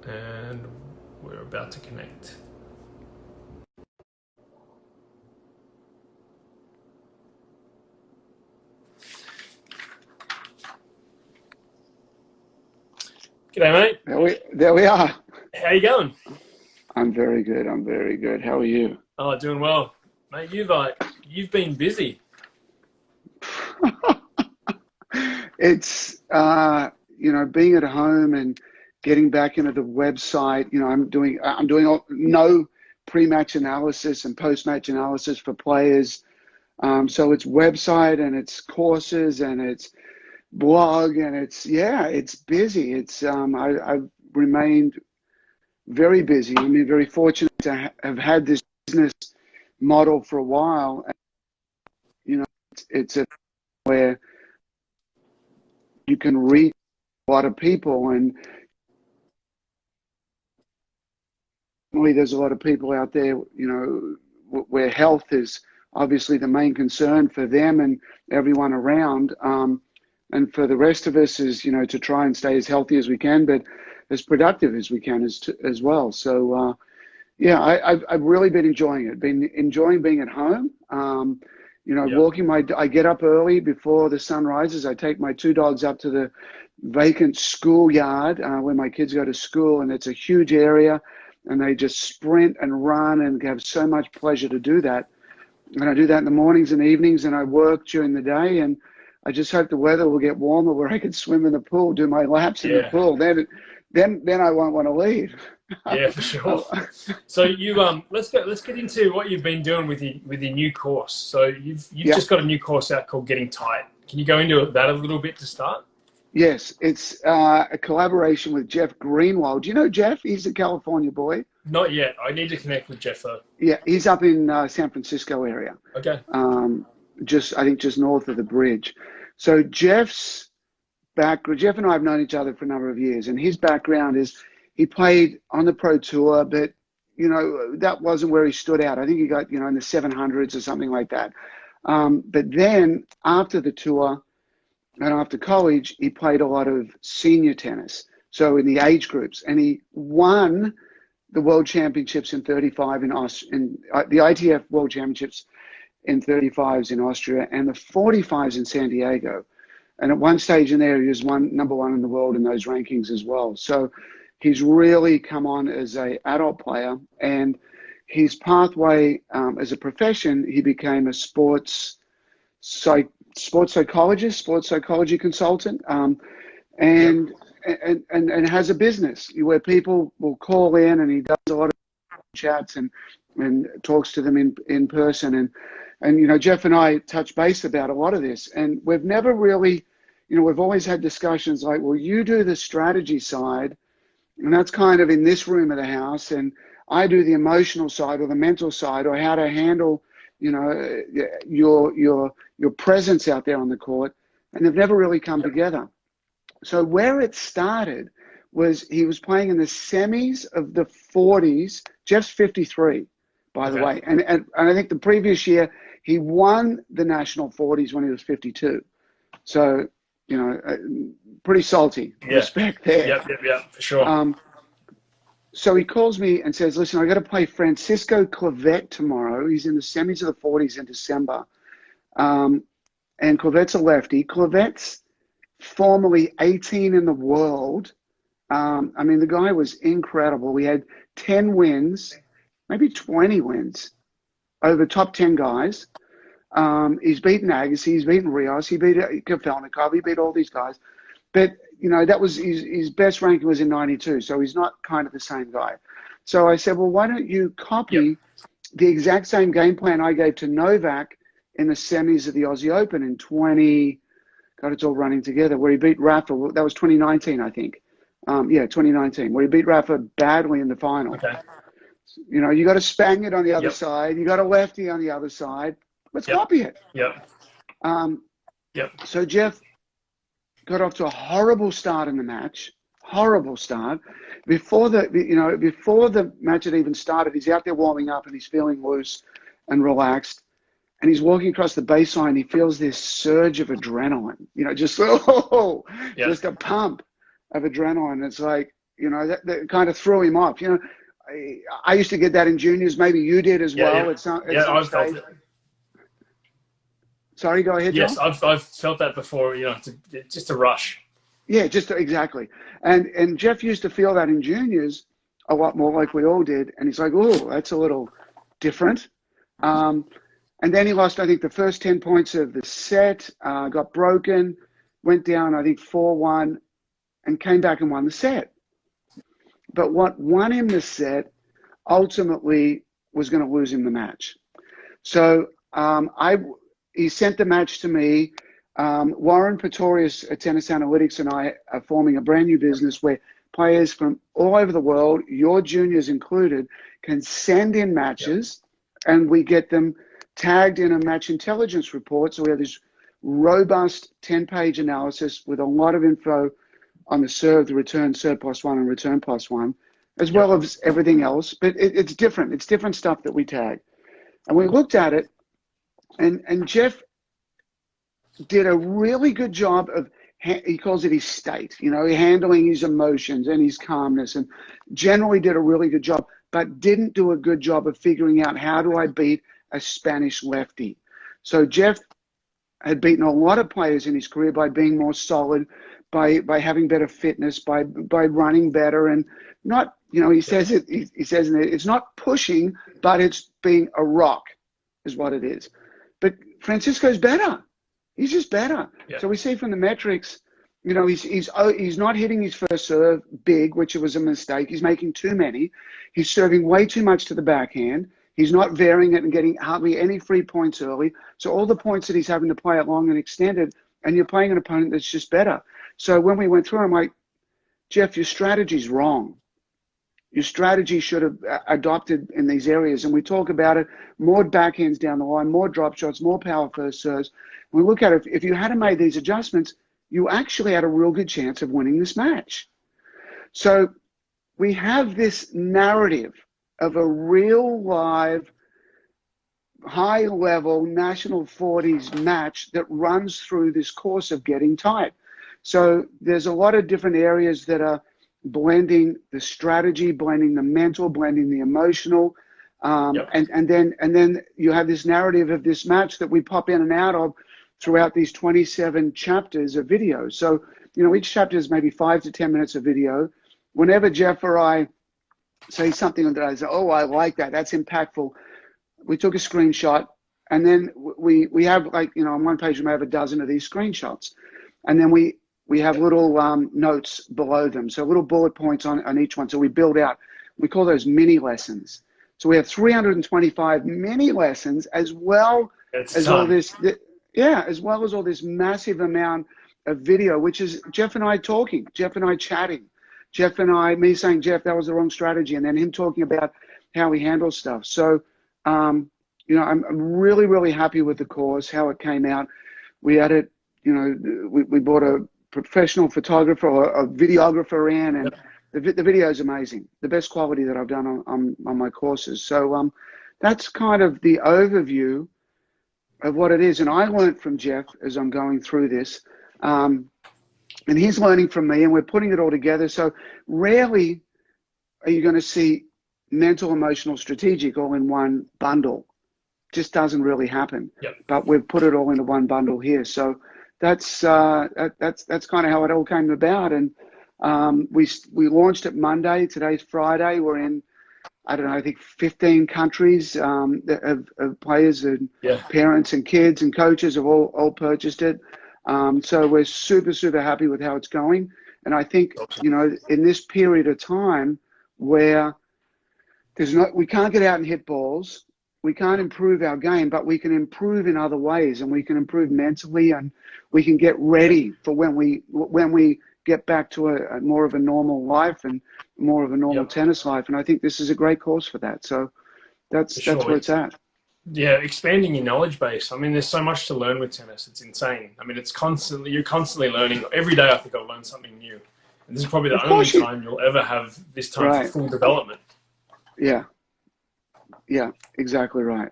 And we're about to connect. G'day, mate. There we are. How you going? I'm very good. I'm very good. How are you? Oh, doing well, mate. You've been busy. It's being at home and getting back into the website. No pre-match analysis and post-match analysis for players. So it's website and it's courses and it's blog and it's busy. I've remained very busy. I mean, very fortunate to have had this business model for a while. It's a where you can reach a lot of people, and really there's a lot of people out there, where health is obviously the main concern for them and everyone around. And for the rest of us is, to try and stay as healthy as we can, but as productive as we can as well. So, I've really been enjoying it. Been enjoying being at home. Yep. I get up early before the sun rises. I take my two dogs up to the vacant schoolyard where my kids go to school, and it's a huge area, and they just sprint and run and have so much pleasure to do that. And I do that in the mornings and evenings, and I work during the day, and I just hope the weather will get warmer where I can swim in the pool, do my laps in the Yeah. pool. Then I won't want to leave. Yeah, for sure. So let's get into what you've been doing with your new course. So you've Yeah. just got a new course out called Getting Tight. Can you go into that a little bit to start? Yes, it's a collaboration with Jeff Greenwald. Do you know Jeff? He's a California boy. Not yet. I need to connect with Jeff though. Yeah, he's up in San Francisco area. Okay. I think just north of the bridge. So Jeff and I have known each other for a number of years, and his background is he played on the Pro Tour, but that wasn't where he stood out. I think he got in the 700s or something like that. But then after the tour and after college, he played a lot of senior tennis, so in the age groups, and he won the World Championships in 35 in the ITF World Championships in 35s in Austria and the 45s in San Diego. And at one stage in there, he was number one in the world in those rankings as well. So he's really come on as an adult player, and his pathway as a profession, he became a sports psychologist, sports psychology consultant, and has a business where people will call in, and he does a lot of chats and talks to them in person. And Jeff and I touch base about a lot of this, and we've never really, we've always had discussions like, well, you do the strategy side, and that's kind of in this room of the house, and I do the emotional side or the mental side, or how to handle, your presence out there on the court, and they've never really come together. So where it started was he was playing in the semis of the 40s. Jeff's 53, by the way, and I think the previous year he won the national 40s when he was 52. So pretty salty. Yeah. Respect there. Yep, for sure. So he calls me and says, listen, I got to play Francisco Clavet tomorrow. He's in the semis of the 40s in December. And Clavet's a lefty. Clavet's formerly 18 in the world. I mean, the guy was incredible. We had 10 wins, maybe 20 wins over top 10 guys. He's beaten Agassi, he's beaten Rios, he beat Kafelnikov, he beat all these guys. But, that was his best ranking was in 92, so he's not kind of the same guy. So I said, well, why don't you copy the exact same game plan I gave to Novak in the semis of the Aussie Open in God, it's all running together, where he beat Rafa. That was 2019, I think. 2019, where he beat Rafa badly in the final. Okay. You got a Spaniard on the other side. You got a lefty on the other side. Let's copy it. So Jeff got off to a horrible start in the match. Horrible start. Before the match had even started, he's out there warming up and he's feeling loose and relaxed. And he's walking across the baseline. He feels this surge of adrenaline, just a pump of adrenaline. It's like, You know, that kind of threw him off. You know, I used to get that in juniors. Maybe you did as well Yeah. at some I've felt stage. it. Sorry, go ahead, Yes, Joel. I've felt that before. You know, it's just a rush. Yeah, just exactly. And Jeff used to feel that in juniors a lot more, like we all did. And he's like, oh, that's a little different. Um, and then he lost, I think, the first 10 points of the set, got broken, went down, I think, 4-1, and came back and won the set. But what won him the set ultimately was going to lose him the match. So he sent the match to me. Warren Pretorius at Tennis Analytics and I are forming a brand new business where players from all over the world, your juniors included, can send in matches and we get them tagged in a match intelligence report. So we have this robust 10-page analysis with a lot of info on the serve, the return, serve plus one, and return plus one, as well as everything else. But it's different. It's different stuff that we tag. And we looked at it, and Jeff did a really good job of, he calls it his state, you know, handling his emotions and his calmness, and generally did a really good job, but didn't do a good job of figuring out how do I beat a Spanish lefty. So Jeff had beaten a lot of players in his career by being more solid, by having better fitness, by running better, and not, you know, he says it's not pushing, but it's being a rock is what it is. But Francisco's better. He's just better. Yeah. So we see from the metrics, you know, he's not hitting his first serve big, which was a mistake. He's making too many. He's serving way too much to the backhand. He's not varying it and getting hardly any free points early. So all the points that he's having to play it long and extended, and you're playing an opponent that's just better. So when we went through, I'm like, Jeff, your strategy's wrong. Your strategy should have adopted in these areas. And we talk about it, more backhands down the line, more drop shots, more power first serves. We look at it, if you had made these adjustments, you actually had a real good chance of winning this match. So we have this narrative of a real live, high-level national 40s match that runs through this course of getting tight. So there's a lot of different areas that are blending the strategy, blending the mental, blending the emotional, and then you have this narrative of this match that we pop in and out of throughout these 27 chapters of video. So, you know, each chapter is maybe 5 to 10 minutes of video. Whenever Jeff or I say something that I say, oh, I like that, that's impactful, we took a screenshot, and then we have, like, you know, on one page we may have a dozen of these screenshots, and then we have little notes below them, so little bullet points on each one. So we build out, we call those mini lessons. So we have 325 mini lessons, as well as all this, as well as all this massive amount of video, which is Jeff and I talking, Jeff and I chatting, Jeff and I, me saying, Jeff, that was the wrong strategy, and then him talking about how he handles stuff. So, you know, I'm really, really happy with the course, how it came out. We had it, you know, we bought a professional photographer or a videographer in, and the video is amazing, the best quality that I've done on my courses. So that's kind of the overview of what it is. And I learned from Jeff as I'm going through this, and he's learning from me, and we're putting it all together. So rarely are you going to see mental, emotional, strategic all in one bundle. Just doesn't really happen. But we've put it all into one bundle here. So that's kind of how it all came about. And we launched it Monday. Today's Friday. We're in, I don't know, I think 15 countries of players and parents and kids and coaches have all purchased it. So we're super, super happy with how it's going. And I think, you know, in this period of time where we can't get out and hit balls, we can't improve our game, but we can improve in other ways, and we can improve mentally, and we can get ready for when we get back to a more of a normal life and more of a normal tennis life. And I think this is a great course for that. So that's where it's at. Yeah, expanding your knowledge base. I mean, there's so much to learn with tennis. It's insane. I mean, you're constantly learning. Every day I think I'll learn something new. And this is probably the only time you'll ever have this time for full development. Yeah. Yeah, exactly right.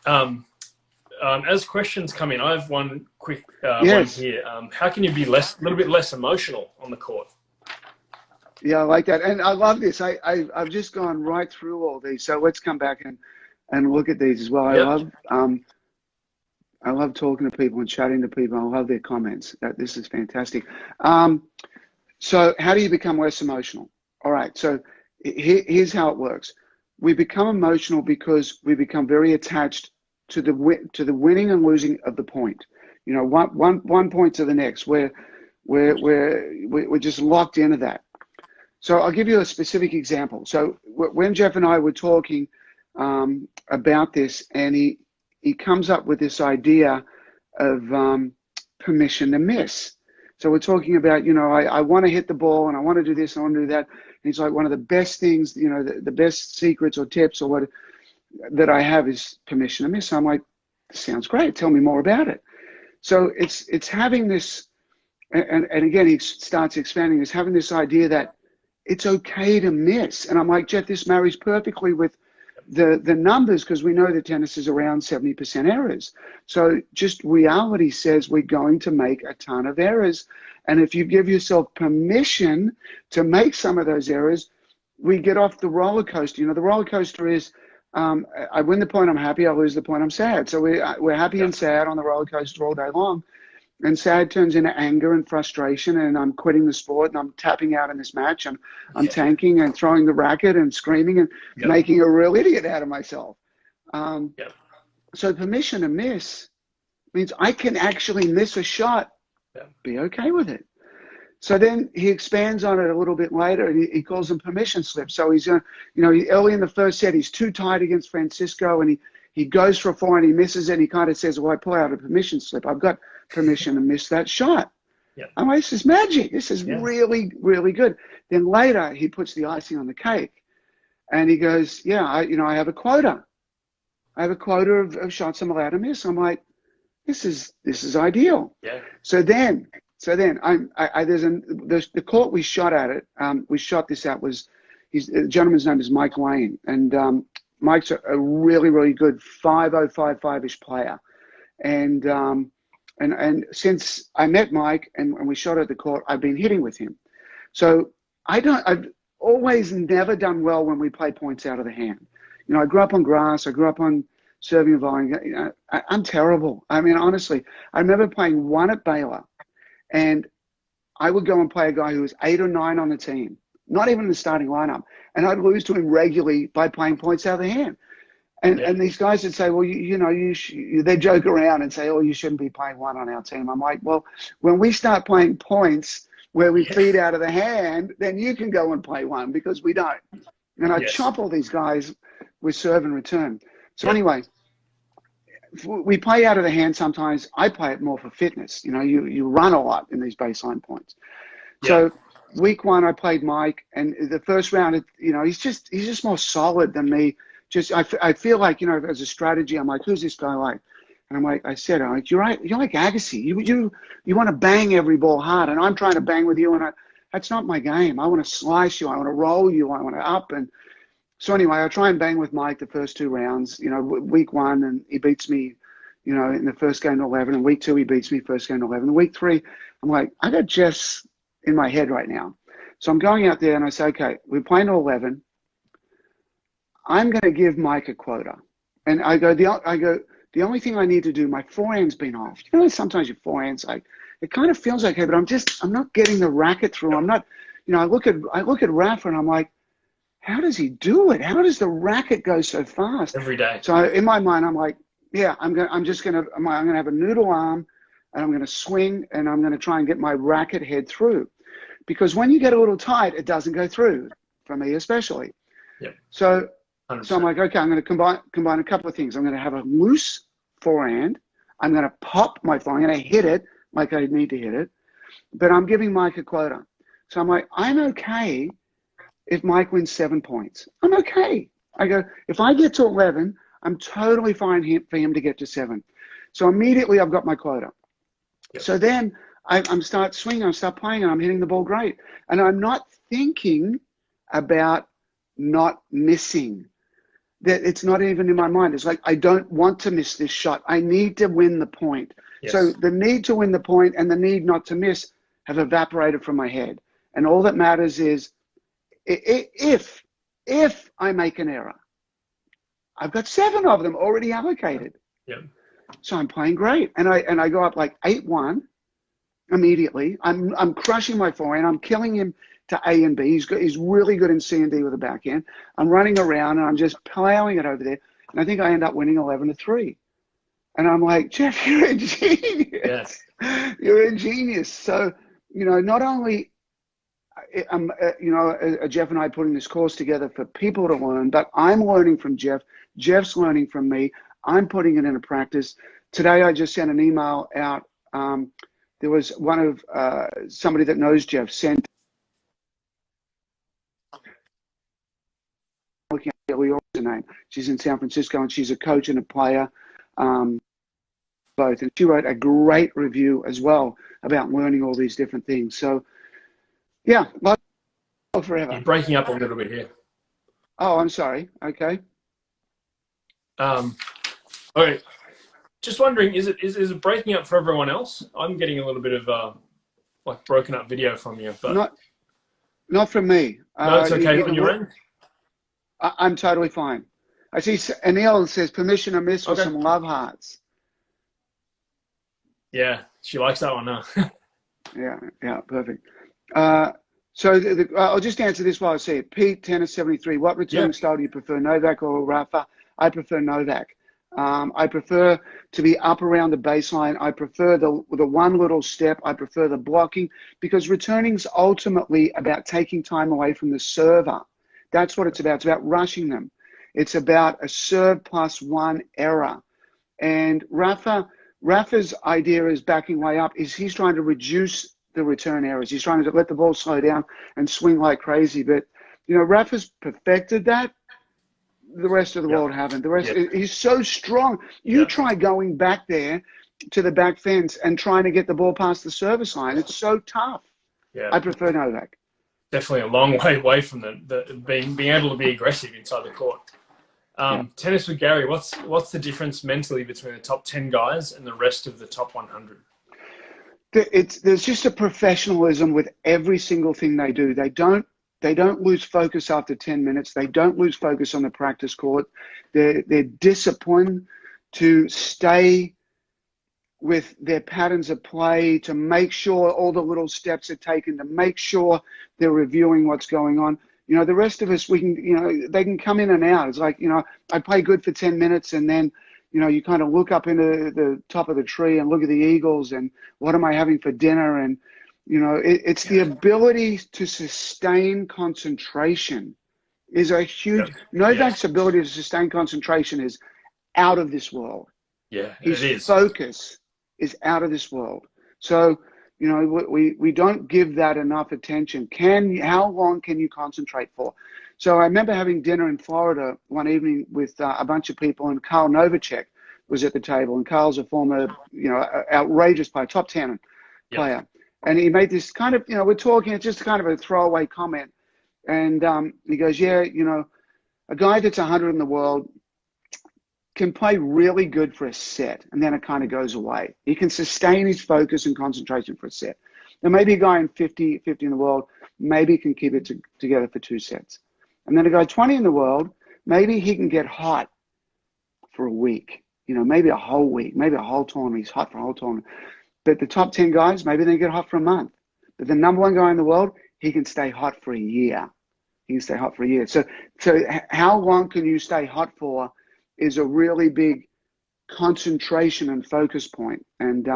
As questions come in, I have one quick one here. How can you be a little bit less emotional on the court? Yeah, I like that. And I love this. I've just gone right through all these. So let's come back and look at these as well. Yep. I love talking to people and chatting to people. I love their comments. This is fantastic. So how do you become less emotional? All right. So here's how it works. We become emotional because we become very attached to the winning and losing of the point. You know, one point to the next. We're just locked into that. So I'll give you a specific example. So when Jeff and I were talking about this, and he comes up with this idea of permission to miss. So we're talking about, you know, I want to hit the ball and I want to do this and I want to do that. And he's like, one of the best things, you know, the best secrets or tips or what that I have is permission to miss. So I'm like, sounds great. Tell me more about it. So it's having this, and again, he starts expanding, is having this idea that it's okay to miss. And I'm like, Jeff, this marries perfectly with the numbers, because we know that tennis is around 70% errors. So just reality says we're going to make a ton of errors. And if you give yourself permission to make some of those errors, we get off the roller coaster. You know, the roller coaster is, I win the point, I'm happy. I lose the point, I'm sad. So we're happy and sad on the roller coaster all day long. And sad turns into anger and frustration, and I'm quitting the sport and I'm tapping out in this match. I'm tanking and throwing the racket and screaming and making a real idiot out of myself. So permission to miss means I can actually miss a shot, be okay with it. So then he expands on it a little bit later, and he calls them permission slips. So he's, you know, early in the first set, he's too tight against Francisco, and he goes for a four and he misses it. And he kind of says, well, I pull out a permission slip. I've got permission to miss that shot. I'm like, this is magic. This is really, really good. Then later he puts the icing on the cake and he goes, yeah, I have a quota. I have a quota of shots I'm allowed to miss. I'm like, this is ideal. So then there's the court we shot at it. We shot this at the gentleman's name is Mike Lane, and Mike's a really, really good 5.055-ish player. And since I met Mike and we shot at the court, I've been hitting with him. So I've always never done well when we play points out of the hand. You know, I grew up on grass. I grew up on serving and volleying. You know, I'm terrible. I mean, honestly, I remember playing one at Baylor, and I would go and play a guy who was 8 or 9 on the team, not even in the starting lineup, and I'd lose to him regularly by playing points out of the hand. And these guys would say, well, they joke around and say, oh, you shouldn't be playing one on our team. I'm like, well, when we start playing points where we feed out of the hand, then you can go and play one, because we don't. And I chop all these guys with serve and return. So anyway, we play out of the hand sometimes. I play it more for fitness. You know, you run a lot in these baseline points. So week one, I played Mike, and the first round, you know, he's just more solid than me. I feel like, you know, as a strategy, I'm like, who's this guy like? And I'm like, you're right. You're like Agassi. You want to bang every ball hard, and I'm trying to bang with you, and that's not my game. I want to slice you. I want to roll you. I want to up. And so anyway, I try and bang with Mike the first 2 rounds. You know, week one, and he beats me, you know, in the first game to 11. And week 2, he beats me first game to 11. And week 3, I'm like, I got Jess in my head right now. So I'm going out there and I say, okay, we're playing to 11. I'm going to give Mike a quota. And I go, the only thing I need to do, my forehand's been off. You know, sometimes your forehand's like, it kind of feels okay, but I'm not getting the racket through. I'm not, you know, I look at Rafa and I'm like, how does he do it? How does the racket go so fast? Every day. So in my mind, I'm like, yeah, I'm going to have a noodle arm, and I'm going to swing, and I'm going to try and get my racket head through. Because when you get a little tight, it doesn't go through, for me especially. So I'm like, okay, I'm going to combine a couple of things. I'm going to have a loose forehand. I'm going to pop my forehand. I'm going to hit it like I need to hit it. But I'm giving Mike a quota. So I'm like, I'm okay if Mike wins 7 points. I'm okay. I go, if I get to 11, I'm totally fine for him to get to 7. So immediately I've got my quota. So then I'm start swinging, I start playing, and I'm hitting the ball great. And I'm not thinking about not missing. That it's not even in my mind. It's like, I don't want to miss this shot. I need to win the point. So the need to win the point and the need not to miss have evaporated from my head. And all that matters is if I make an error, I've got 7 of them already allocated. Yeah. So I'm playing great, and I go up like 8-1 immediately. I'm crushing my forehand. I'm killing him to A and B. He's really good in C and D with the backhand. I'm running around and I'm just plowing it over there, and I think I end up winning 11-3. And I'm like, Jeff, you're a genius. Yeah. You're a genius. So, you know, not only Jeff and I putting this course together for people to learn, but I'm learning from Jeff. Jeff's learning from me. I'm putting it into practice. Today, I just sent an email out. There was one of somebody that knows Jeff sent. Looking at her name. She's in San Francisco, and she's a coach and a player. Both, and she wrote a great review as well about learning all these different things. So, yeah, forever. You're breaking up a little bit here. Oh, I'm sorry. Okay. Okay. Just wondering, is it breaking up for everyone else? I'm getting a little bit of like broken up video from you, but not from me. No, it's okay on your end. I'm totally fine. I see Anil says permission to miss with some love hearts. Yeah, she likes that one, huh? yeah, perfect. So I'll just answer this while I see it. Pete, Tennis 73, what return style do you prefer, Novak or Rafa? I prefer Novak. I prefer to be up around the baseline. I prefer the one little step. I prefer the blocking, because returning's ultimately about taking time away from the server. That's what it's about. It's about rushing them. It's about a serve plus 1 error. And Rafa's idea is backing way up, is he's trying to reduce the return errors. He's trying to let the ball slow down and swing like crazy. But, you know, Rafa's perfected that. The rest of the world haven't. The rest, he's so strong. You try going back there to the back fence and trying to get the ball past the service line. It's so tough. Yeah. I prefer Novak. Definitely a long way away from the being able to be aggressive inside the court. Tennis with Gary, what's the difference mentally between the top 10 guys and the rest of the top 100? There's just a professionalism with every single thing they do. They don't lose focus after 10 minutes. They don't lose focus on the practice court. They're disciplined to stay with their patterns of play, to make sure all the little steps are taken, to make sure they're reviewing what's going on. You know, the rest of us, we can, you know, they can come in and out. It's like, you know, I play good for 10 minutes and then, you know, you kind of look up into the top of the tree and look at the eagles and what am I having for dinner? And, you know, it's the ability to sustain concentration is a huge, Novak's ability to sustain concentration is out of this world. Yeah, his focus is out of this world. So, you know, we don't give that enough attention. How long can you concentrate for? So I remember having dinner in Florida one evening with a bunch of people, and Karl Novacek was at the table. And Karl's a former, you know, outrageous player, top 10 player. And he made this kind of, you know, we're talking, it's just kind of a throwaway comment. And he goes, yeah, you know, a guy that's 100 in the world can play really good for a set, and then it kind of goes away. He can sustain his focus and concentration for a set. Now, maybe a guy in 50 in the world, maybe can keep it together for 2 sets. And then a guy 20 in the world, maybe he can get hot for a week, you know, maybe a whole week, maybe a whole tournament. He's hot for a whole tournament. But the top 10 guys, maybe they get hot for a month. But the number 1 guy in the world, he can stay hot for a year. He can stay hot for a year. So how long can you stay hot for is a really big concentration and focus point. And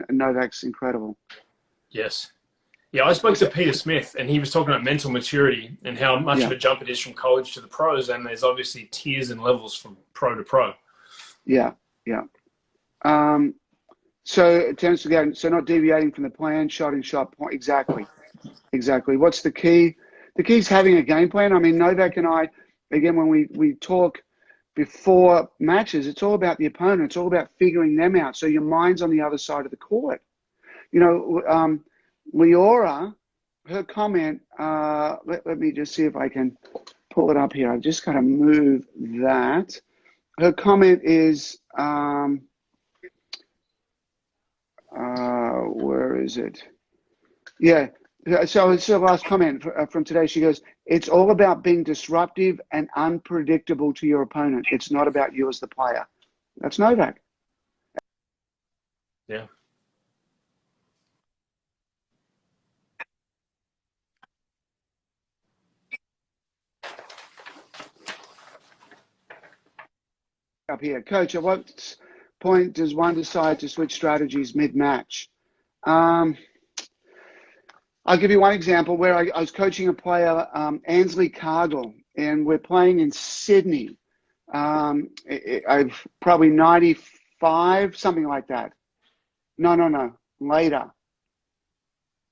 Novak's incredible. Yes. Yeah, I spoke to Peter Smith, and he was talking about mental maturity and how much of a jump it is from college to the pros, and there's obviously tiers and levels from pro to pro. Yeah. So tennis again, so not deviating from the plan, shot in shot point. Exactly. What's the key? The key is having a game plan. I mean, Novak and I, again, when we talk before matches, it's all about the opponent. It's all about figuring them out. So your mind's on the other side of the court. You know, Leora, her comment, let me just see if I can pull it up here. I've just got to move that. Her comment is, where is it? Yeah, So it's the last comment from today. She goes, it's all about being disruptive and unpredictable to your opponent. It's not about you as the player. That's Novak. Yeah. Up here. Coach, at what point does one decide to switch strategies mid-match? I'll give you one example where I was coaching a player, Ansley Cargill, and we're playing in Sydney. I've probably 95, something like that. No, later.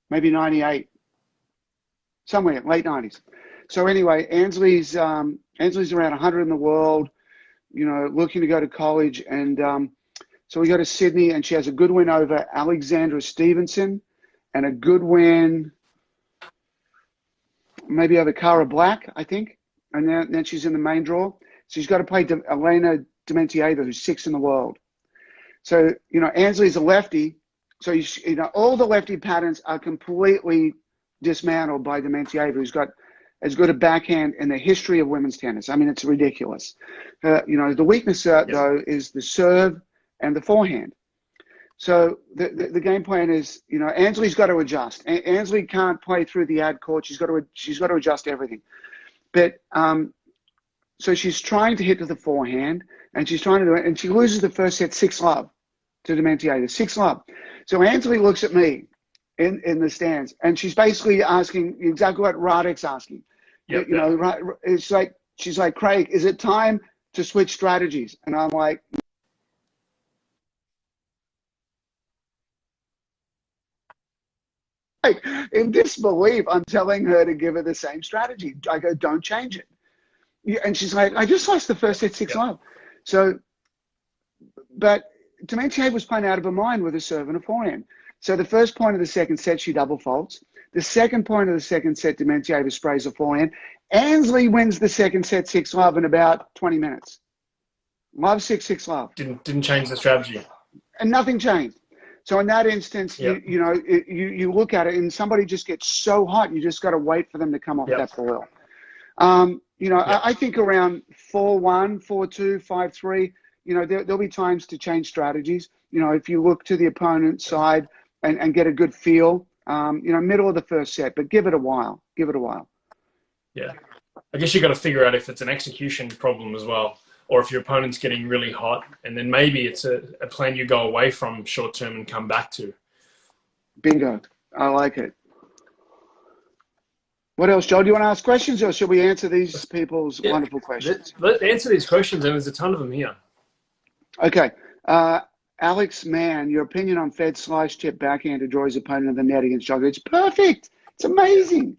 Maybe 98. Somewhere, late 90s. So anyway, Ansley's around 100 in the world, you know, looking to go to college. And so we go to Sydney, and she has a good win over Alexandra Stevenson and a good win maybe over Cara Black, I think. And then she's in the main draw. She's got to play Elena Dementieva, who's 6th in the world. So, you know, Ansley's a lefty. So, you know, all the lefty patterns are completely dismantled by Dementieva, who's got as good a backhand in the history of women's tennis. I mean, it's ridiculous. You know, the weakness, though, is the serve and the forehand. So the game plan is, you know, Ansley's got to adjust. Ansley can't play through the ad court. She's got to adjust everything. But so she's trying to hit to the forehand, and she's trying to do it, and she loses the first set 6-love to Dementieva, 6-love. So Ansley looks at me in the stands, and she's basically asking exactly what Radek's asking. Yep, you know, it's like, she's like, Craig, is it time to switch strategies? And I'm like, in disbelief, I'm telling her to give her the same strategy. I go, don't change it. And she's like, I just lost the first set 6-love. So, but Dementieva was playing out of her mind with a serve and a forehand. So the first point of the second set, she double faults. The second point of the second set, Dementieva sprays a forehand. Ansley wins the second set 6-love in about 20 minutes. Love 6-love. Didn't change the strategy. And nothing changed. So in that instance, you know, you look at it, and somebody just gets so hot, you just got to wait for them to come off that boil. You know, I think around 4-1, 4-2, 5-3, you know, there'll be times to change strategies. You know, if you look to the opponent's side and get a good feel, you know, middle of the first set, but give it a while. Give it a while. Yeah. I guess you got to figure out if it's an execution problem as well, or if your opponent's getting really hot, and then maybe it's a plan you go away from short term and come back to. Bingo. I like it. What else, Joe? Do you want to ask questions, or should we answer these people's wonderful questions? Let's answer these questions, and there's a ton of them here. Okay. Alex Mann, your opinion on Fed slice chip backhand to draw his opponent in the net against Djokovic? It's perfect. It's amazing.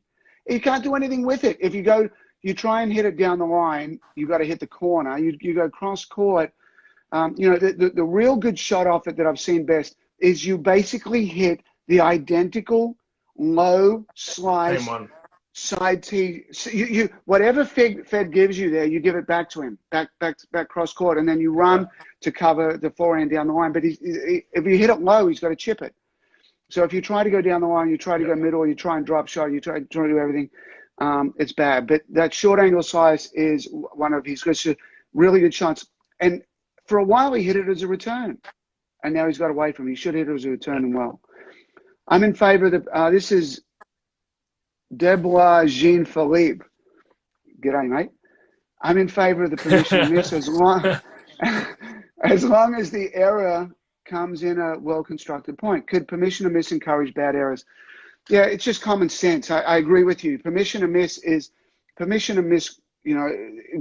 You can't do anything with it. If you try and hit it down the line, you got to hit the corner. You go cross court. You know, the real good shot off it that I've seen best is you basically hit the identical low slice. Same one. Side tee, so you whatever Fed gives you there, you give it back to him, back cross court, and then you run to cover the forehand down the line. But if you hit it low, he's got to chip it. So if you try to go down the line, you try to go middle, you try and drop shot, you try to do everything, it's bad. But that short angle slice is one of his really good shots. And for a while, he hit it as a return, and now he's got away from it. He should hit it as a return and well. I'm in favor of the. This is Debois Jean Philippe. G'day, mate. I'm in favor of the permission to miss as long as the error comes in a well-constructed point. Could permission to miss encourage bad errors? Yeah, it's just common sense. I agree with you. Permission to miss is permission to miss, you know,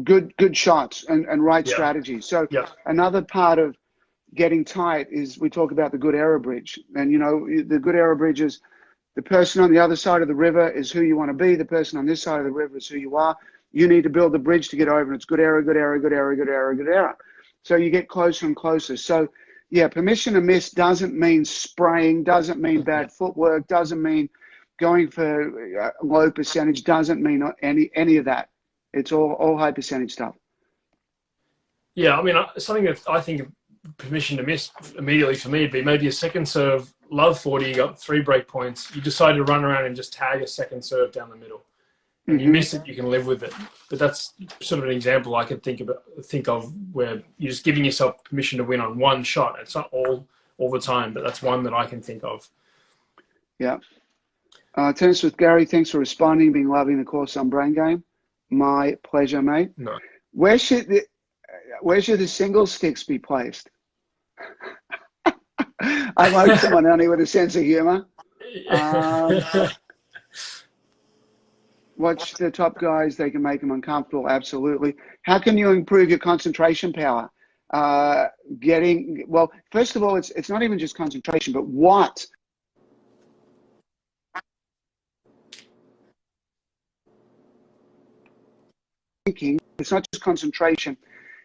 good shots and right strategies. So another part of getting tight is we talk about the good error bridge. And, you know, the good error bridge is the person on the other side of the river is who you want to be. The person on this side of the river is who you are. You need to build the bridge to get over. And it's good error, good error, good error, good error, good error. So you get closer and closer. So, yeah, permission to miss doesn't mean spraying, doesn't mean bad footwork, doesn't mean going for low percentage, doesn't mean any of that. It's all high percentage stuff. Yeah, I mean, something that I think permission to miss immediately for me would be maybe a second serve love 40, you got 3 break points, you decide to run around and just tag a second serve down the middle. And you miss it, you can live with it. But that's sort of an example I could think of where you're just giving yourself permission to win on one shot. It's not all the time, but that's one that I can think of. Yeah. Tennis with Gary, thanks for responding, been loving the course on Brain Game. My pleasure, mate. No. Where should the single sticks be placed? I like someone only with a sense of humor. Watch the top guys, they can make them uncomfortable, absolutely. How can you improve your concentration power? Well, first of all, it's not even just concentration, but what? Thinking, it's not just concentration,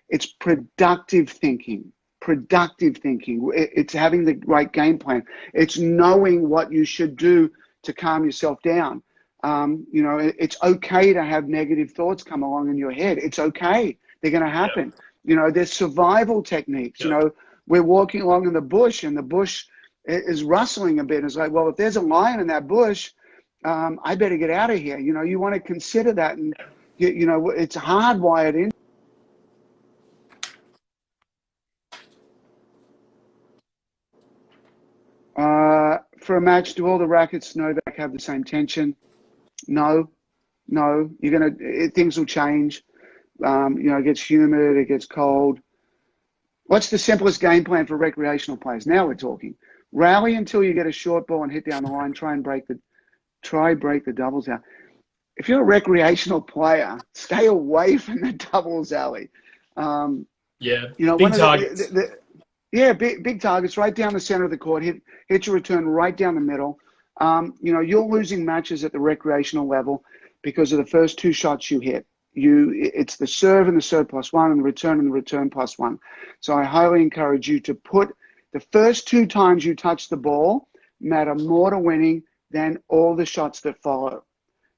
it's productive thinking. Productive thinking. It's having the right game plan. It's knowing what you should do to calm yourself down. You know, it's okay to have negative thoughts come along in your head. It's okay. They're going to happen. Yeah. You know, there's survival techniques. Yeah. You know, we're walking along in the bush and the bush is rustling a bit. It's like, well, if there's a lion in that bush, I better get out of here. You know, you want to consider that. And, you know, it's hardwired in. For a match, do all the rackets Novak have the same tension? No. Things will change. You know, it gets humid, it gets cold. What's the simplest game plan for recreational players? Now we're talking. Rally until you get a short ball and hit down the line. Try break the doubles out. If you're a recreational player, stay away from the doubles alley. Yeah, you know, big targets. Big targets right down the center of the court. Hit your return right down the middle. You know, you're losing matches at the recreational level because of the first 2 shots you hit. It's the serve and the serve +1 and the return +1. So I highly encourage you to put the first 2 times you touch the ball matter more to winning than all the shots that follow.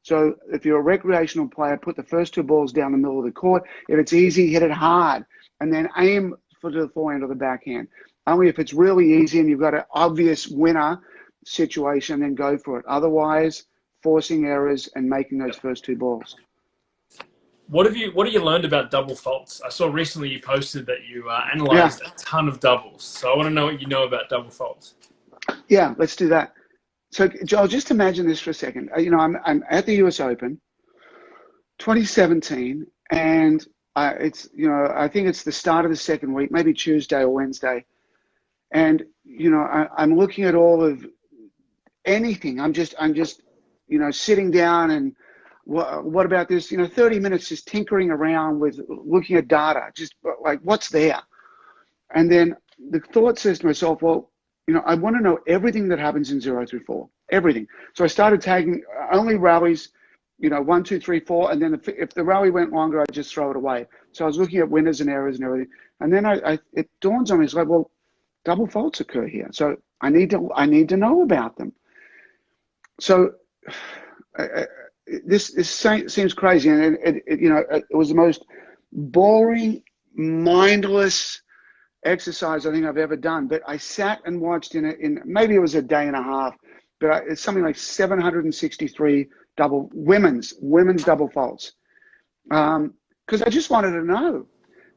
So if you're a recreational player, put the first 2 balls down the middle of the court. If it's easy, hit it hard and then aim for the forehand or the backhand. Only if it's really easy and you've got an obvious winner situation, then go for it. Otherwise, forcing errors and making those first 2 balls. What have you learned about double faults? I saw recently you posted that you analyzed a ton of doubles. So I want to know what you know about double faults. Yeah, let's do that. So Joel, just imagine this for a second. You know, I'm at the US Open 2017 and it's, you know, I think it's the start of the second week, maybe Tuesday or Wednesday. And, you know, I'm looking at all of anything. I'm just, you know, sitting down and what about this? You know, 30 minutes just tinkering around with looking at data, just like what's there. And then the thought says to myself, well, you know, I want to know everything that happens in 0 through 4, everything. So I started tagging only rallies, you know, 1, 2, 3, 4, and then if the rally went longer, I'd just throw it away. So I was looking at winners and errors and everything. And then it dawns on me, it's like, well, double faults occur here. So I need to know about them. So this seems crazy, and it was the most boring, mindless exercise I think I've ever done. But I sat and watched in maybe it was a day and a half, but it's something like 763 women's double faults, because I just wanted to know.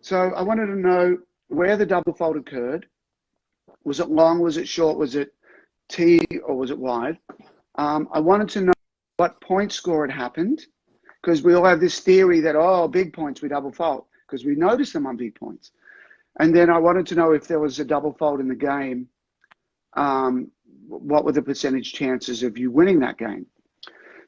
So I wanted to know where the double fault occurred. Was it long? Was it short? Was it T or was it wide? I wanted to know what point score it happened, because we all have this theory that, oh, big points we double fault because we notice them on big points. And then I wanted to know if there was a double fault in the game, what were the percentage chances of you winning that game?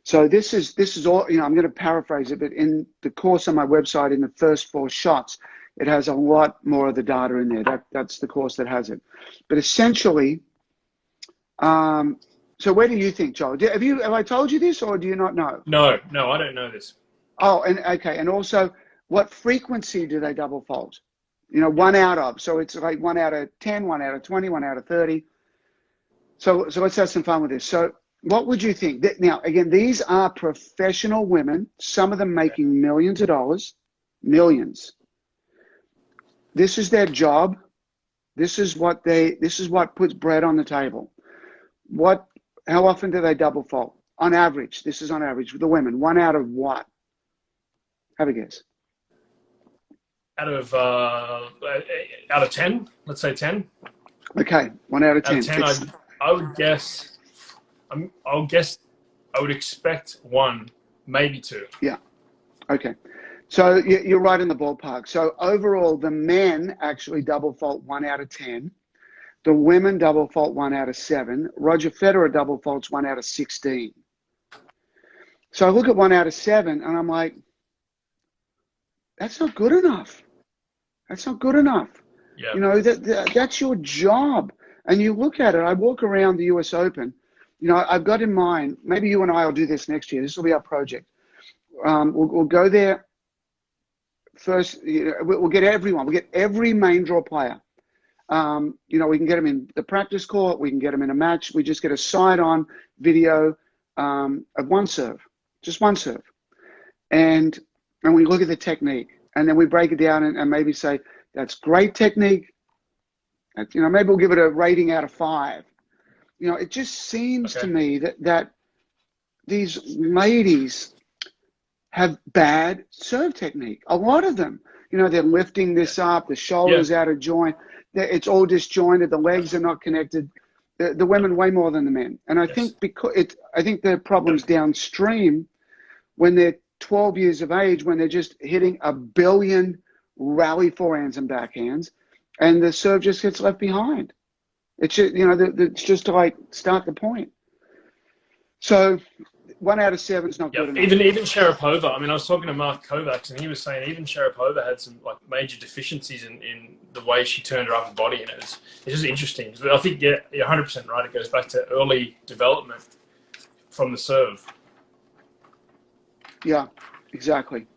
So this is all, you know, I'm going to paraphrase it, but in the course on my website, in the first 4 shots, it has a lot more of the data in there. That's the course that has it. But essentially, so where do you think, Joel? Have I told you this, or do you not know? No, I don't know this. Oh, and okay, and also, what frequency do they double fault? You know, 1 out of. So it's like 1 out of 10, 1 out of 20, 1 out of 30. So let's have some fun with this. So what would you think? Now, again, these are professional women, some of them making millions of dollars, millions. This is their job. This is what puts bread on the table. how often do they double fault? On average, this is on average, the women, 1 out of what? Have a guess. Out of 10, let's say 10. Okay, 1 out of 10. Out of 10, I would guess. I would expect 1, maybe 2. Yeah. Okay. So you're right in the ballpark. So overall, the men actually double fault 1 out of 10. The women double fault 1 out of 7. Roger Federer double faults 1 out of 16. So I look at 1 out of 7 and I'm like, that's not good enough. That's not good enough. Yeah. You know, that's your job. And you look at it, I walk around the US Open, you know, I've got in mind, maybe you and I will do this next year. This will be our project. We'll go there first. You know, we'll get everyone. We'll get every main draw player. You know, we can get them in the practice court. We can get them in a match. We just get a side-on video of one serve, just one serve. And we look at the technique. And then we break it down and maybe say, that's great technique. You know, maybe we'll give it a rating out of 5. You know, it just seems to me that these ladies have bad serve technique. A lot of them, you know, they're lifting this up, the shoulders out of joint. It's all disjointed. The legs are not connected. The women way more than the men. And I think I think the problem's downstream when they're 12 years of age, when they're just hitting a billion rally forehands and backhands, and the serve just gets left behind. It's just, you know, it's just to like start the point. So 1 out of 7 is not good enough. Even Sharapova. I mean, I was talking to Mark Kovacs, and he was saying even Sharapova had some like major deficiencies in the way she turned her upper body, and it's just interesting. But I think you're 100% right. It goes back to early development from the serve. Yeah, exactly.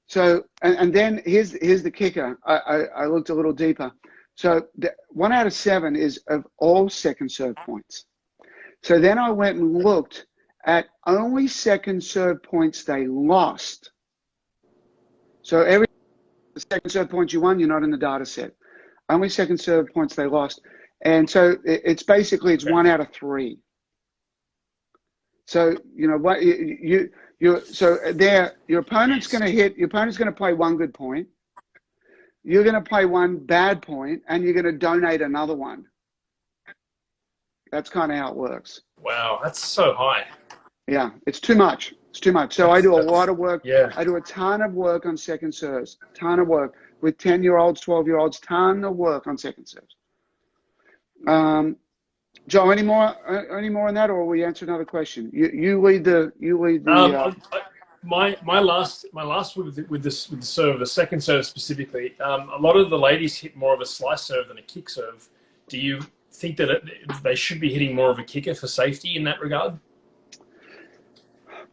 So, and then here's the kicker. I looked a little deeper. So 1 out of 7 is of all second serve points. So then I went and looked at only second serve points they lost. So every second serve points you won, you're not in the data set. Only second serve points they lost. And so it's basically 1 out of 3. So, you know, what so there, your opponent's going to play 1 good point. You're going to play 1 bad point, and you're going to donate another one. That's kind of how it works. Wow, that's so high. Yeah, it's too much. It's too much. So I do a lot of work. Yeah. I do a ton of work on second serves. Ton of work with 10-year-olds, 12-year-olds. Ton of work on second serves. Joe, any more on that, or will we answer another question? You lead the. My last with the serve, the second serve specifically. A lot of the ladies hit more of a slice serve than a kick serve. Do you think that they should be hitting more of a kicker for safety in that regard?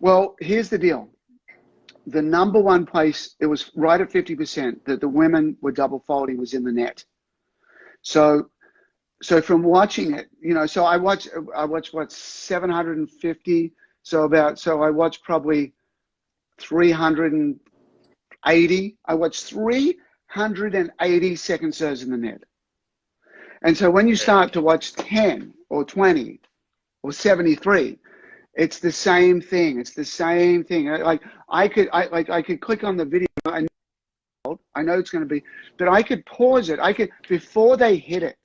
Well, here's the deal. The number one place, it was right at 50% that the women were double faulting was in the net. So from watching it, you know, so I watched what, 750. So I watched probably 380. I watched 380 second serves in the net. And so when you start to watch 10 or 20 or 73, it's the same thing. It's the same thing. Like I could click on the video. I know it's going to be, but I could pause it. Before they hit it,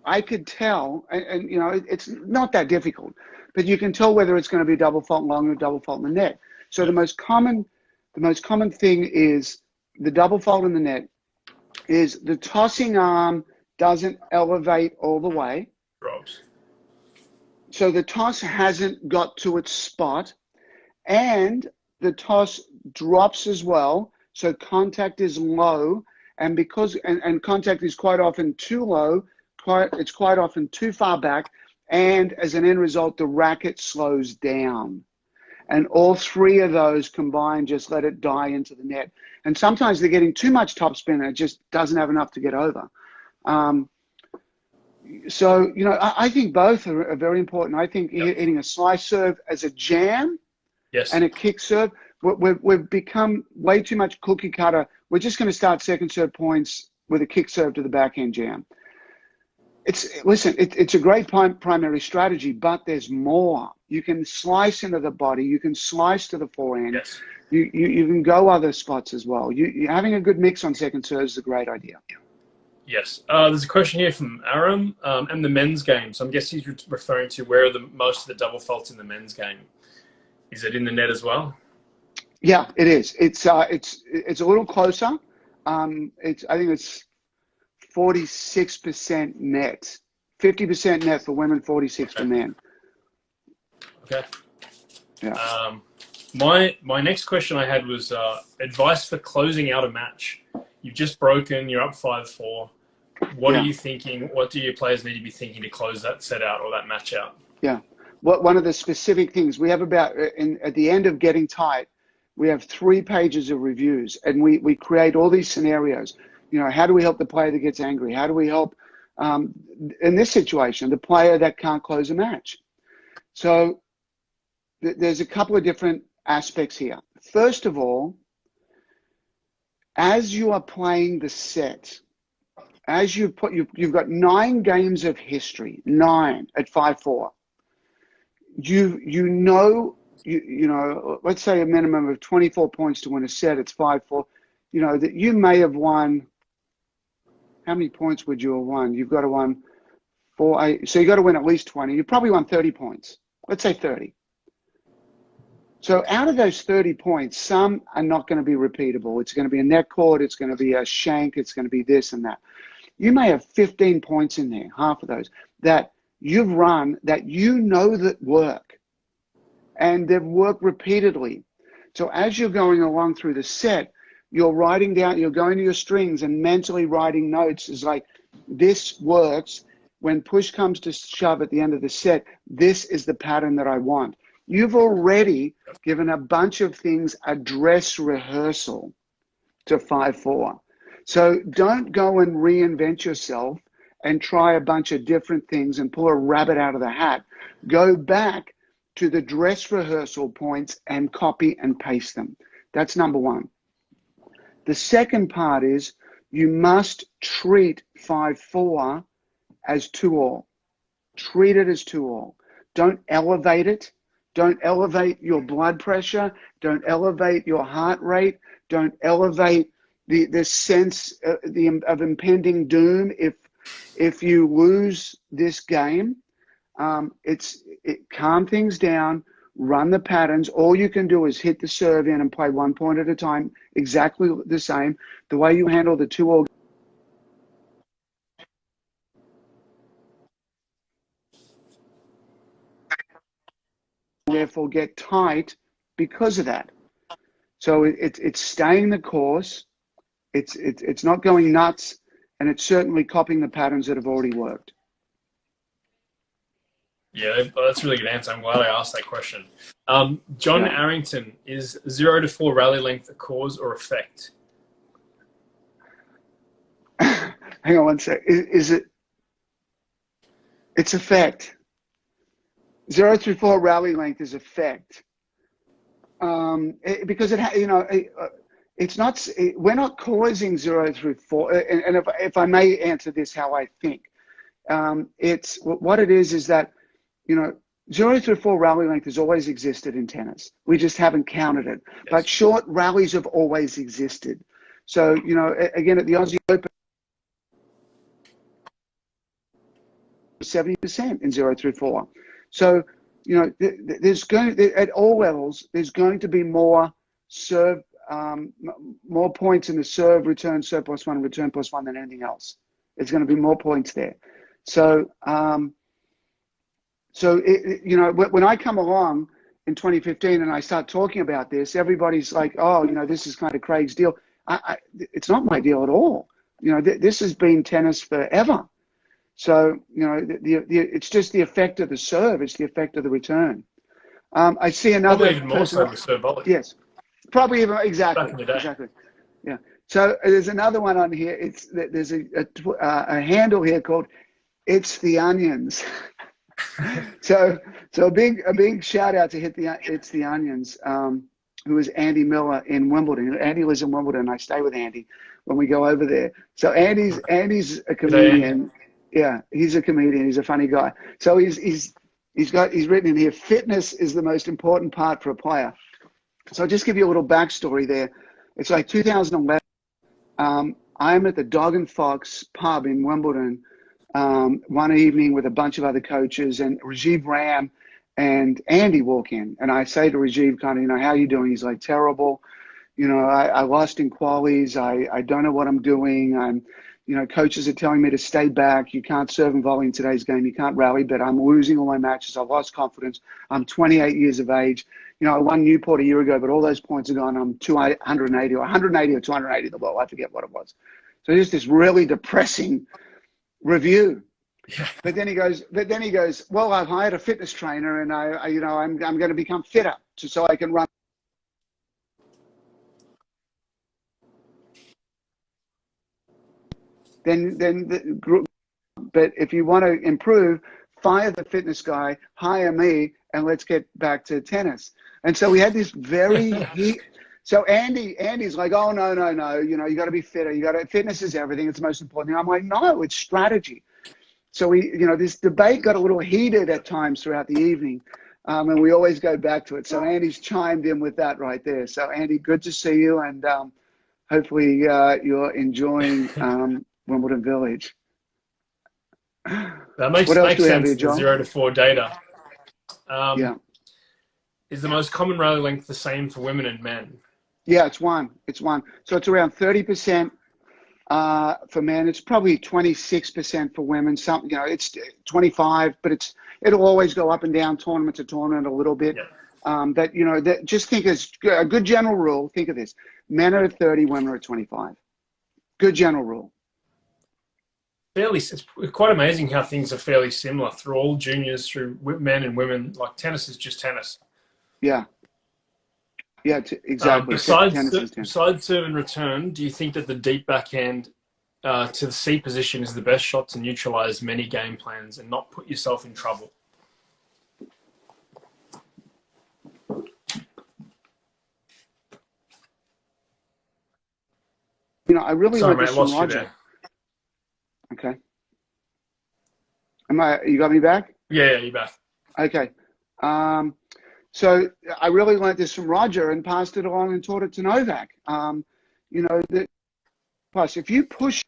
I could tell, and you know, it's not that difficult, but you can tell whether it's going to be double fault long or double fault in the net. So the most common thing is the double fault in the net is the tossing arm doesn't elevate all the way. Drops. So the toss hasn't got to its spot, and the toss drops as well. So contact is low, and because and contact is quite often too low, it's quite often too far back, and as an end result, the racket slows down. And all three of those combined just let it die into the net. And sometimes they're getting too much topspin and it just doesn't have enough to get over. So, you know, I think both are very important. I think hitting a slice serve as a jam and a kick serve, we've become way too much cookie cutter. We're just going to start second serve points with a kick serve to the backhand jam. It's a great primary strategy, but there's more. You can slice into the body. You can slice to the forehand. Yes. You can go other spots as well. Having a good mix on second serve is a great idea. Yes. There's a question here from Aram and the men's game. So I'm guessing he's referring to where are most of the double faults in the men's game. Is it in the net as well? Yeah, it is. It's a little closer. I think it's 46% net, 50% net for women, 46 for men. Okay. Yeah. My next question I had was advice for closing out a match. You've just broken. You're up 5-4. What are you thinking? What do your players need to be thinking to close that set out or that match out? Yeah. One of the specific things we have at the end of getting tight, we have 3 pages of reviews, and we create all these scenarios. You know, how do we help the player that gets angry? How do we help, in this situation, the player that can't close a match? So there's a couple of different aspects here. First of all, as you are playing the set, as you've got 9 games of history, 9 at 5-4. You know, let's say a minimum of 24 points to win a set. It's 5-4. You know that you may have won. How many points would you have won? You've got to won 4-8. So you got to win at least 20. You probably won 30 points. Let's say 30. So out of those 30 points, some are not going to be repeatable. It's going to be a net cord. It's going to be a shank. It's going to be this and that. You may have 15 points in there, half of those, that you've run that you know that work. And they've worked repeatedly. So as you're going along through the set, you're writing down, you're going to your strings and mentally writing notes is like, this works. When push comes to shove at the end of the set, this is the pattern that I want. You've already given a bunch of things a dress rehearsal to 5-4. So don't go and reinvent yourself and try a bunch of different things and pull a rabbit out of the hat. Go back to the dress rehearsal points and copy and paste them. That's number one. The second part is you must treat 5-4 as 2-all. Treat it as 2-all. Don't elevate it. Don't elevate your blood pressure. Don't elevate your heart rate. Don't elevate the sense of impending doom if you lose this game. Calm things down, run the patterns. All you can do is hit the serve in and play 1 point at a time, exactly the same. The way you handle the 2-all. Therefore, get tight because of that. So it's staying the course. It's not going nuts, and it's certainly copying the patterns that have already worked. Yeah, that's a really good answer. I'm glad I asked that question. John Arrington, is 0-4 rally length a cause or effect? Hang on one sec. Is it? It's effect. 0-4 rally length is effect. Because it's not. We're not causing 0-4. And if I may answer this, how I think, it's what it is that 0-4 rally length has always existed in tennis. We just haven't counted it. Yes. But short rallies have always existed. So again, at the Aussie Open, 70% in 0-4. So there's at all levels, there's going to be more serve, more points in the serve, return, serve +1, return +1 than anything else. There's going to be more points there. So, when I come along in 2015 and I start talking about this, everybody's like, oh, this is kind of Craig's deal. It's not my deal at all. This has been tennis forever. So, it's just the effect of the serve. It's the effect of the return. I see another probably even more so with serve volley. Yes, probably even, exactly. Yeah. So there's another one on here. There's a handle here called "It's the Onions." so a big shout out to It's the Onions, who is Andy Miller in Wimbledon. Andy lives in Wimbledon. I stay with Andy when we go over there. So Andy's a comedian. Yeah, he's a comedian. He's a funny guy. So he's written in here, fitness is the most important part for a player. So I'll just give you a little backstory there. It's like 2011. I'm at the Dog and Fox pub in Wimbledon one evening with a bunch of other coaches, and Rajiv Ram and Andy walk in. And I say to Rajiv, kind of, you know, how are you doing? He's like, terrible. You know, I lost in qualies. I don't know what I'm doing. You know, coaches are telling me to stay back. You can't serve and volley in today's game. You can't rally, but I'm losing all my matches. I've lost confidence. I'm 28 years of age. You know, I won Newport a year ago, but all those points are gone. I'm 280 or 180 or 280 in the world. I forget what it was. So just this really depressing review. Yeah. But then he goes, well, I've hired a fitness trainer, and I'm going to become fitter so I can run. But if you want to improve, fire the fitness guy, hire me, and let's get back to tennis. And so we had this so Andy's like, oh, no, you know, you got to be fitter. Fitness is everything. It's the most important thing. I'm like, no, it's strategy. So this debate got a little heated at times throughout the evening. And we always go back to it. So Andy's chimed in with that right there. So Andy, good to see you. And hopefully you're enjoying Wimbledon Village. That makes sense. The 0 to 4 data. Yeah. Is the most common rally length the same for women and men? Yeah, it's one. So it's around 30% for men. It's probably 26% for women. Some, you know, it's 25, but it'll always go up and down tournament to tournament a little bit. Yeah. But you know, just think as a good general rule. Think of this: men are at 30, women are at 25. Good general rule. It's quite amazing how things are fairly similar through all juniors, through men and women. Like tennis is just tennis. Yeah. Yeah, exactly. Besides serve and return, do you think that the deep backhand to the C position is the best shot to neutralize many game plans and not put yourself in trouble? You know, I really Sorry, like this mate, from Roger. Okay. You got me back? Yeah, you're back. Okay. So I really learned this from Roger and passed it along and taught it to Novak. You know, plus if you push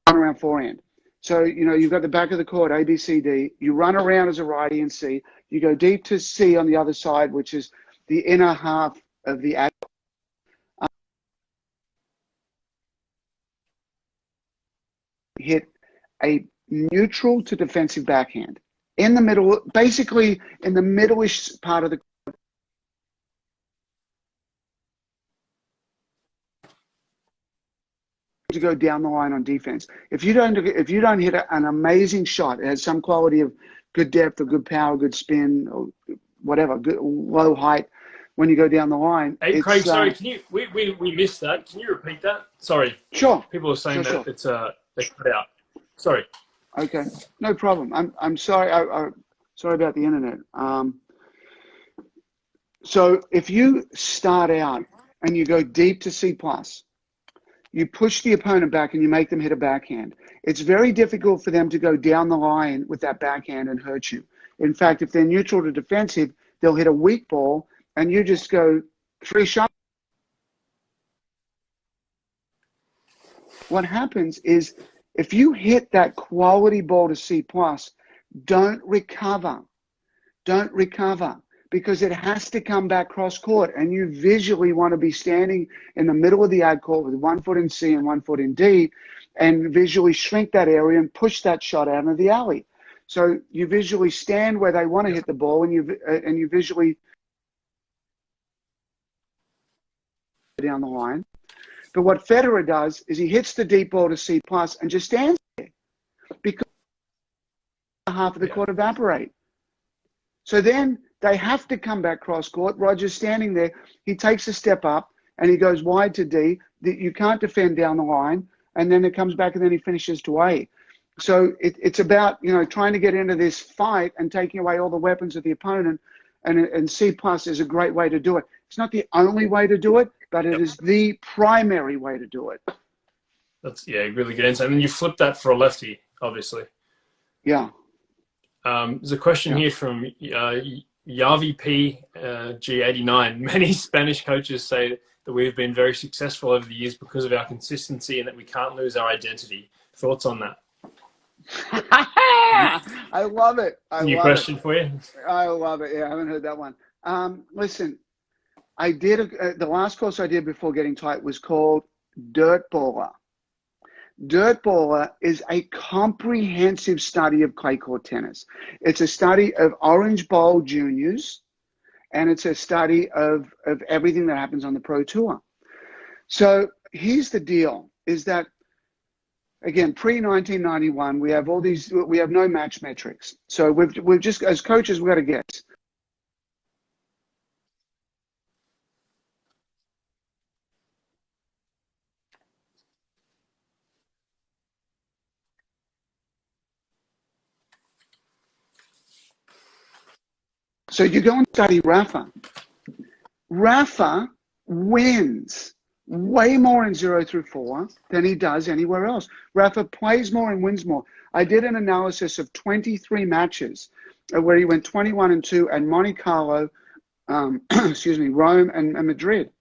around forehand, so, you know, you've got the back of the court, A, B, C, D, you run around as a righty in C, you go deep to C on the other side, which is the inner half of the hit a neutral to defensive backhand in the middle, basically in the middle-ish part of the to go down the line on defense. If you don't hit an amazing shot, it has some quality of good depth or good power, good spin or whatever, good low height. When you go down the line, hey Craig, sorry, can you? We missed that. Can you repeat that? Sorry. Sure. People are saying that it's they cut out. Sorry. Okay, no problem. I'm sorry. I'm sorry about the internet. So if you start out and you go deep to C plus, you push the opponent back and you make them hit a backhand. It's very difficult for them to go down the line with that backhand and hurt you. In fact, if they're neutral to defensive, they'll hit a weak ball and you just go 3 shots. What happens is if you hit that quality ball to C plus, don't recover. Don't recover because it has to come back cross court, and you visually want to be standing in the middle of the ad court with 1 foot in C and 1 foot in D, and visually shrink that area and push that shot out of the alley. So you visually stand where they want to hit the ball, and you visually down the line. But what Federer does is he hits the deep ball to C plus and just stands there because half of the court evaporate. So then they have to come back cross court. Roger's standing there. He takes a step up and he goes wide to D. You can't defend down the line. And then it comes back and then he finishes to A. So it's about, you know, trying to get into this fight and taking away all the weapons of the opponent. And C plus is a great way to do it. It's not the only way to do it, but it is the primary way to do it. That's really good answer. And then you flip that for a lefty, obviously. Yeah. There's a question here from Yavi P G89. Many Spanish coaches say that we've been very successful over the years because of our consistency and that we can't lose our identity. Thoughts on that? I love it. New question for you. I love it. Yeah, I haven't heard that one. Listen, I did the last course I did before getting tight was called Dirt Baller. Dirt Baller is a comprehensive study of clay court tennis. It's a study of Orange Bowl juniors, and it's a study of everything that happens on the Pro Tour. So here's the deal, is that, again, pre-1991, we have no match metrics. So we've just, as coaches, we've got to guess. So you go and study Rafa. Rafa wins way more in 0 through 4 than he does anywhere else. Rafa plays more and wins more. I did an analysis of 23 matches where he went 21-2 at Monte Carlo, Rome and Madrid.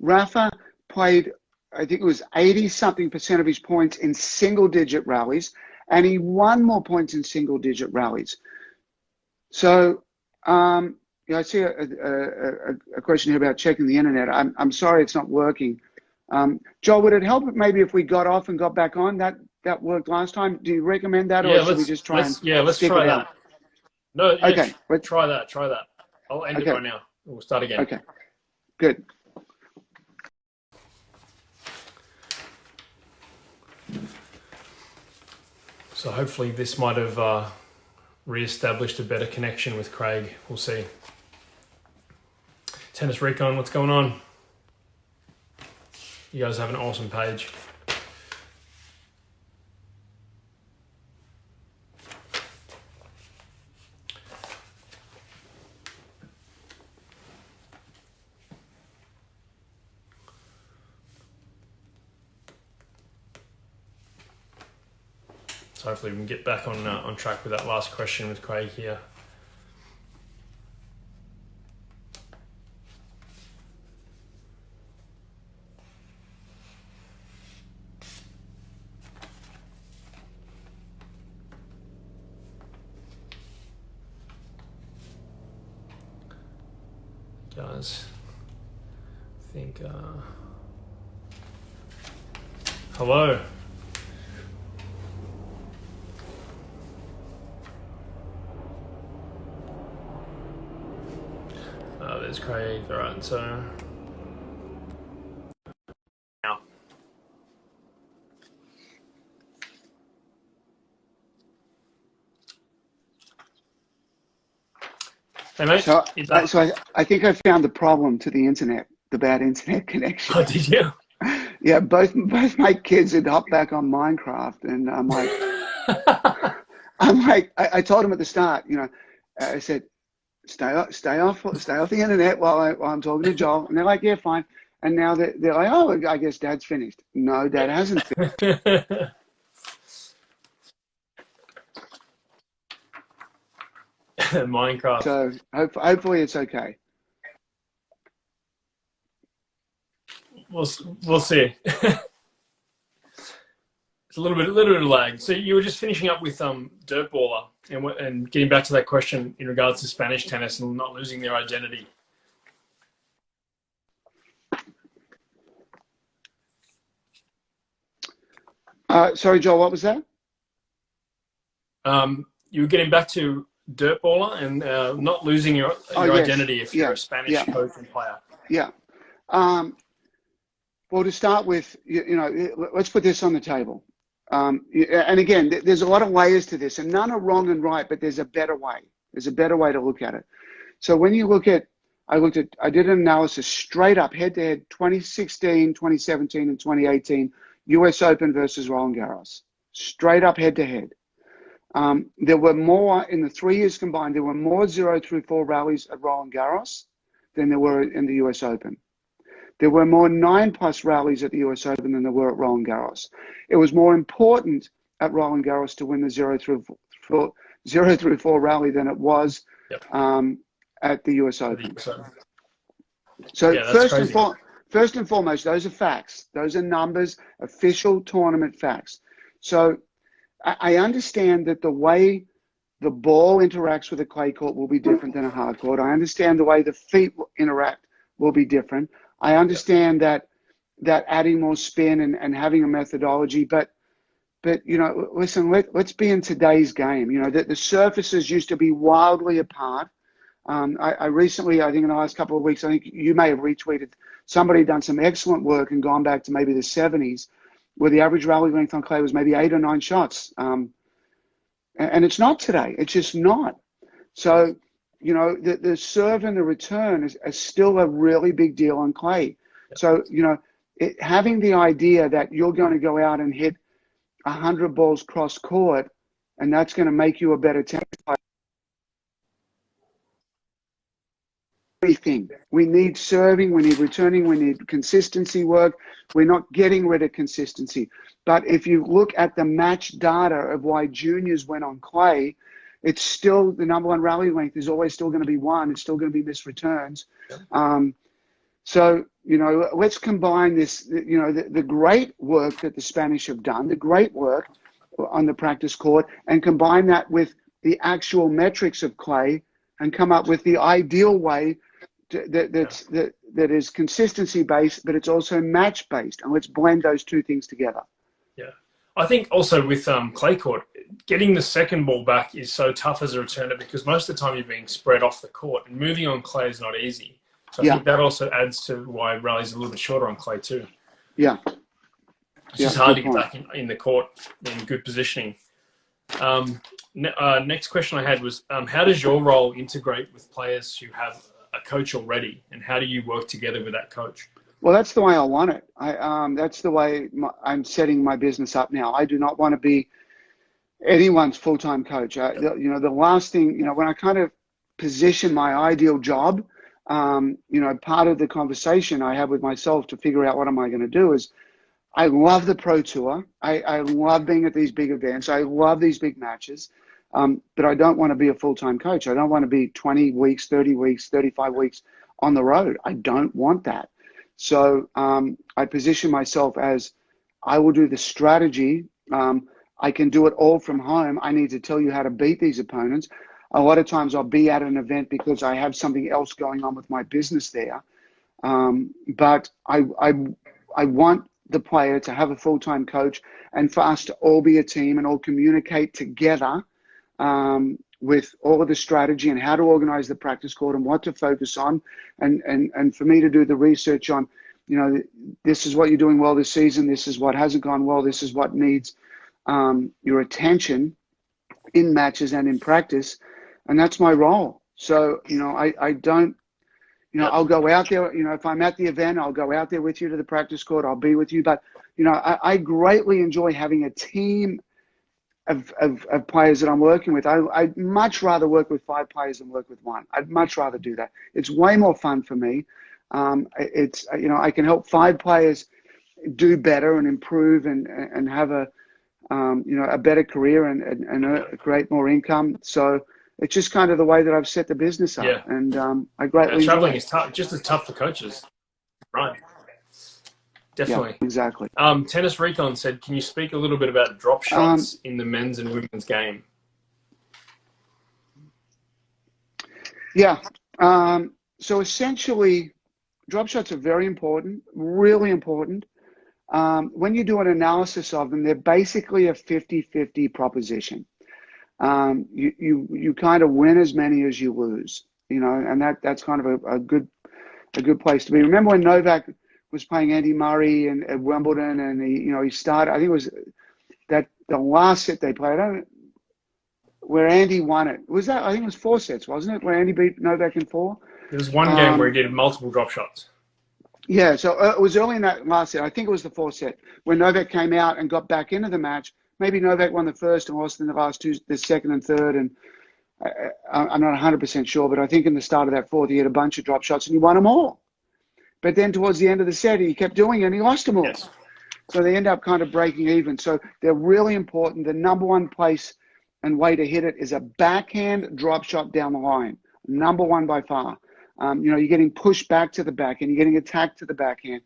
Rafa played, I think it was 80-something% of his points in single-digit rallies, and he won more points in single-digit rallies. So, I see a question here about checking the internet. I'm sorry it's not working. Joel, would it help maybe if we got off and got back on? That worked last time. Do you recommend that, or should we just try let's try that. No, okay. Try that. I'll end it right now. We'll start again. Okay, good. So hopefully this might have re-established a better connection with Craig. We'll see. Tennis Recon, what's going on? You guys have an awesome page. So hopefully we can get back on track with that last question with Craig here. Guys, I think, hello. There's Craig. All right, so now. Hey, mate. So I think I found the problem to the internet, the bad internet connection. Oh, did you? Yeah, both my kids had hopped back on Minecraft, and I'm like, I told them at the start, I said, stay off the internet while I'm talking to Joel, and they're like, yeah, fine. And now they're like, oh, I guess Dad's finished. No, Dad hasn't finished. Minecraft. So hopefully it's okay. We'll see. It's a little bit of lag. So you were just finishing up with Dirt Baller and getting back to that question in regards to Spanish tennis and not losing their identity. Sorry, Joel, what was that? You were getting back to Dirt Baller and not losing your identity if you're a Spanish coach and player. Yeah. Well, to start with, let's put this on the table. And again, there's a lot of layers to this, and none are wrong and right, but there's a better way. There's a better way to look at it. So when you look at, I did an analysis straight up, head-to-head, 2016, 2017, and 2018, US Open versus Roland Garros. Straight up head-to-head. There were more, in the 3 years combined, there were more 0 through 4 rallies at Roland Garros than there were in the US Open. There were more 9+ rallies at the US Open than there were at Roland Garros. It was more important at Roland Garros to win the 0-4 rally than it was at the US Open. So yeah, first and foremost, those are facts. Those are numbers, official tournament facts. So I understand that the way the ball interacts with a clay court will be different than a hard court. I understand the way the feet interact will be different. I understand that adding more spin and having a methodology, but you know, listen, let's be in today's game. You know, the surfaces used to be wildly apart. I recently, I think in the last couple of weeks, I think you may have retweeted, somebody done some excellent work and gone back to maybe the 70s, where the average rally length on clay was maybe 8 or 9 shots. And it's not today. It's just not. So, you know, the serve and the return is still a really big deal on clay. So, you know, having the idea that you're going to go out and hit 100 balls cross court, and that's going to make you a better tennis player. Everything. We need serving, we need returning, we need consistency work. We're not getting rid of consistency. But if you look at the match data of why juniors went on clay, it's still the number one rally length is always still going to be 1. It's still going to be missed returns. So, you know, let's combine this, you know, the great work that the Spanish have done, the great work on the practice court, and combine that with the actual metrics of clay and come up with the ideal way that is consistency based, but it's also match based. And let's blend those two things together. Yeah. I think also with clay court, getting the second ball back is so tough as a returner because most of the time you're being spread off the court, and moving on clay is not easy. So I think that also adds to why rallies are a little bit shorter on clay too. Yeah. It's just hard to get back in the court in good positioning. Next question I had was, how does your role integrate with players who have a coach already, and how do you work together with that coach? Well, that's the way I want it. That's the way I'm setting my business up now. I do not want to be anyone's full-time coach. You know, the last thing, you know, when I kind of position my ideal job, you know, part of the conversation I have with myself to figure out what am I going to do is, I love the Pro Tour. I love being at these big events. I love these big matches. But I don't want to be a full-time coach. I don't want to be 20 weeks, 30 weeks, 35 weeks on the road. I don't want that. So I position myself as I will do the strategy. I can do it all from home. I need to tell you how to beat these opponents. A lot of times I'll be at an event because I have something else going on with my business there. But I want the player to have a full-time coach and for us to all be a team and all communicate together with all of the strategy and how to organize the practice court and what to focus on, and for me to do the research on, you know, this is what you're doing well this season, this is what hasn't gone well, this is what needs your attention in matches and in practice, and that's my role. So, you know, I don't, you know, I'll go out there, you know, if I'm at the event, I'll go out there with you to the practice court, I'll be with you, but, you know, I greatly enjoy having a team of players that I'm working with. I'd much rather work with 5 players than work with 1. I'd much rather do that. It's way more fun for me. It's, you know, I can help 5 players do better and improve and have a, you know, a better career and create more income. So it's just kind of the way that I've set the business up. Yeah. And I greatly enjoy traveling is tough, just as tough for coaches. Right. Definitely. Yeah, exactly. Tennis Recon said, can you speak a little bit about drop shots in the men's and women's game? Yeah. So essentially, drop shots are very important, really important. When you do an analysis of them, they're basically a 50-50 proposition. You kind of win as many as you lose, you know, and that's kind of a good place to be. Remember when Novak was playing Andy Murray at Wimbledon, and he started, I think it was the last set they played, where Andy won it. I think it was 4 sets, wasn't it? Where Andy beat Novak in 4? There was one game where he did multiple drop shots. Yeah, so it was early in that last set. I think it was the 4th set when Novak came out and got back into the match. Maybe Novak won the first and lost in the last 2, the second and third, and I'm not 100% sure, but I think in the start of that 4th he had a bunch of drop shots and he won them all. But then towards the end of the set, he kept doing it and he lost them all. Yes. So they end up kind of breaking even. So they're really important. The number one place and way to hit it is a backhand drop shot down the line. Number one by far. You're getting pushed back to the backhand. You're getting attacked to the backhand.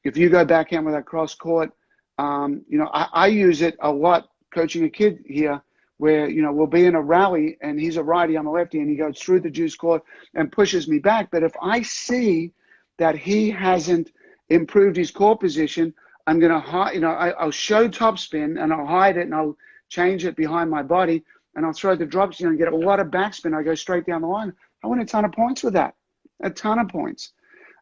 If you go backhand with that cross court, I use it a lot coaching a kid here where, we'll be in a rally and he's a righty, I'm a lefty, and he goes through the juice court and pushes me back. But if I see that he hasn't improved his core position, I'm going to hide, I'll show topspin and I'll hide it and I'll change it behind my body and I'll throw the drops, and get a lot of backspin. I go straight down the line. I win a ton of points with that, a ton of points.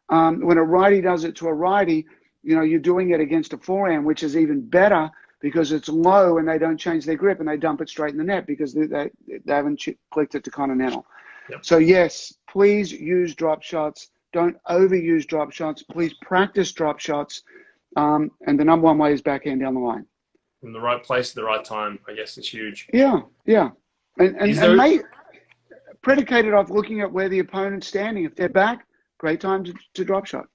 When a righty does it to a righty, you're doing it against a forehand, which is even better because it's low and they don't change their grip and they dump it straight in the net because they haven't clicked it to Continental. Yep. So yes, please use drop shots. Don't overuse drop shots. Please practice drop shots. And the number one way is backhand down the line. In the right place at the right time, I guess, is huge. Yeah. And predicated off looking at where the opponent's standing. If they're back, great time to drop shot.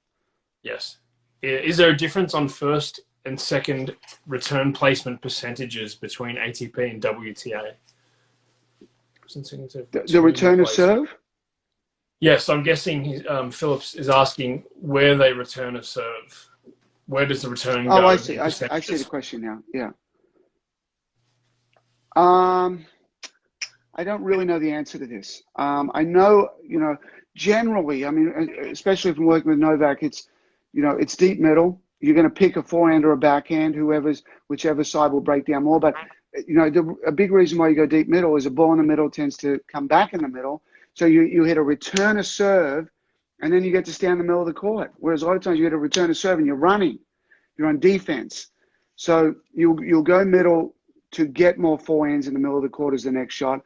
Yes. Is there a difference on first and second return placement percentages between ATP and WTA? The return of serve? Yes, I'm guessing Phillips is asking where they return a serve. Where does the return go? Oh, I see. I see the question now. Yeah. I don't really know the answer to this. I know, generally, especially if I'm working with Novak, it's deep middle. You're going to pick a forehand or a backhand, whichever side will break down more. But, a big reason why you go deep middle is a ball in the middle tends to come back in the middle. So you hit a return a serve, and then you get to stand in the middle of the court. Whereas a lot of times you hit a return a serve and you're running. You're on defense. So you'll go middle to get more forehands in the middle of the court as the next shot.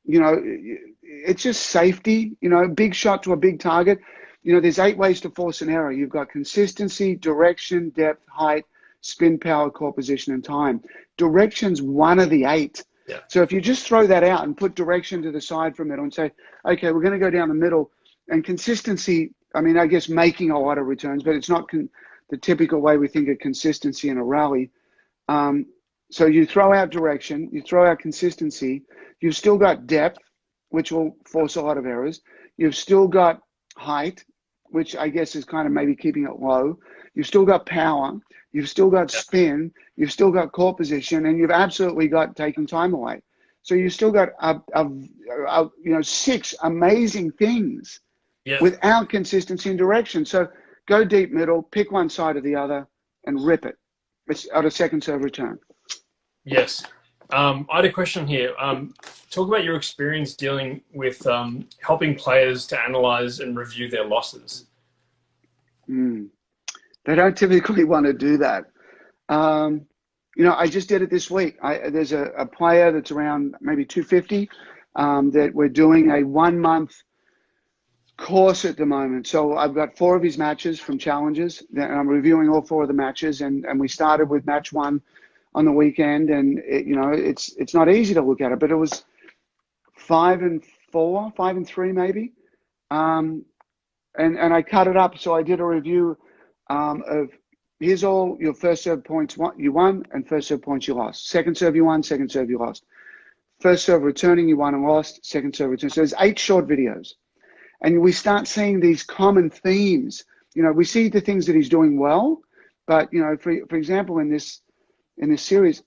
It's just safety, big shot to a big target. There's 8 ways to force an error. You've got consistency, direction, depth, height, spin, power, core position, and time. Direction's one of the 8. Yeah. So if you just throw that out and put direction to the side for a middle and say, okay, we're going to go down the middle, and consistency, I guess making a lot of returns, but it's not the typical way we think of consistency in a rally. So you throw out direction, you throw out consistency, you've still got depth, which will force a lot of errors. You've still got height, which I guess is kind of maybe keeping it low. You've still got power. You've still got spin. You've still got core position, and you've absolutely got taking time away. So you've still got 6 amazing things without consistency and direction. So go deep middle, pick one side or the other, and rip it. It's at a second serve return. Yes. I had a question here. Talk about your experience dealing with helping players to analyze and review their losses. They don't typically want to do that. I just did it this week. There's a player that's around maybe 250 that we're doing a 1-month course at the moment. So I've got 4 of his matches from challenges, and I'm reviewing all 4 of the matches. And we started with match 1 on the weekend, and it's not easy to look at it, but it was 5-4, 5-3 maybe. And I cut it up. So I did a review of here's all your first serve points you won and first serve points you lost. Second serve you won, second serve you lost. First serve returning you won and lost, second serve return. So there's 8 short videos. And we start seeing these common themes. We see the things that he's doing well, but for example, in this series,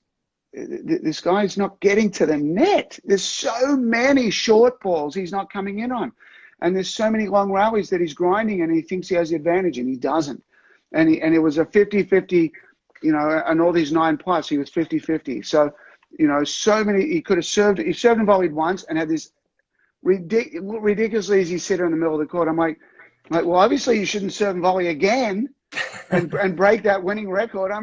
this guy's not getting to the net. There's so many short balls he's not coming in on. And there's so many long rallies that he's grinding and he thinks he has the advantage and he doesn't. And it was a 50-50, and all these 9+, he was 50-50. So, so many, he served and volleyed once and had this ridiculously easy sitter in the middle of the court. I'm like, well, obviously you shouldn't serve and volley again and break that winning record. Why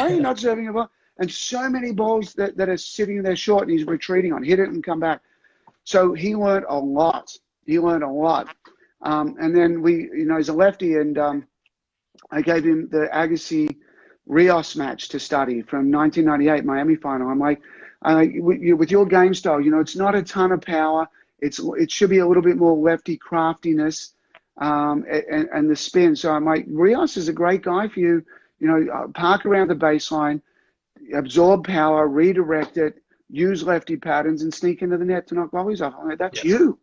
are you not serving a ball? And so many balls that are sitting there short and he's retreating on, hit it and come back. So he learned a lot. And then he's a lefty, and I gave him the Agassi Rios match to study from 1998 Miami final. I'm like, with your game style, it's not a ton of power. It should be a little bit more lefty craftiness. and the spin. So I'm like, Rios is a great guy for you. You know, park around the baseline, absorb power, redirect it, use lefty patterns, and sneak into the net to knock volleys off. I'm like, that's you.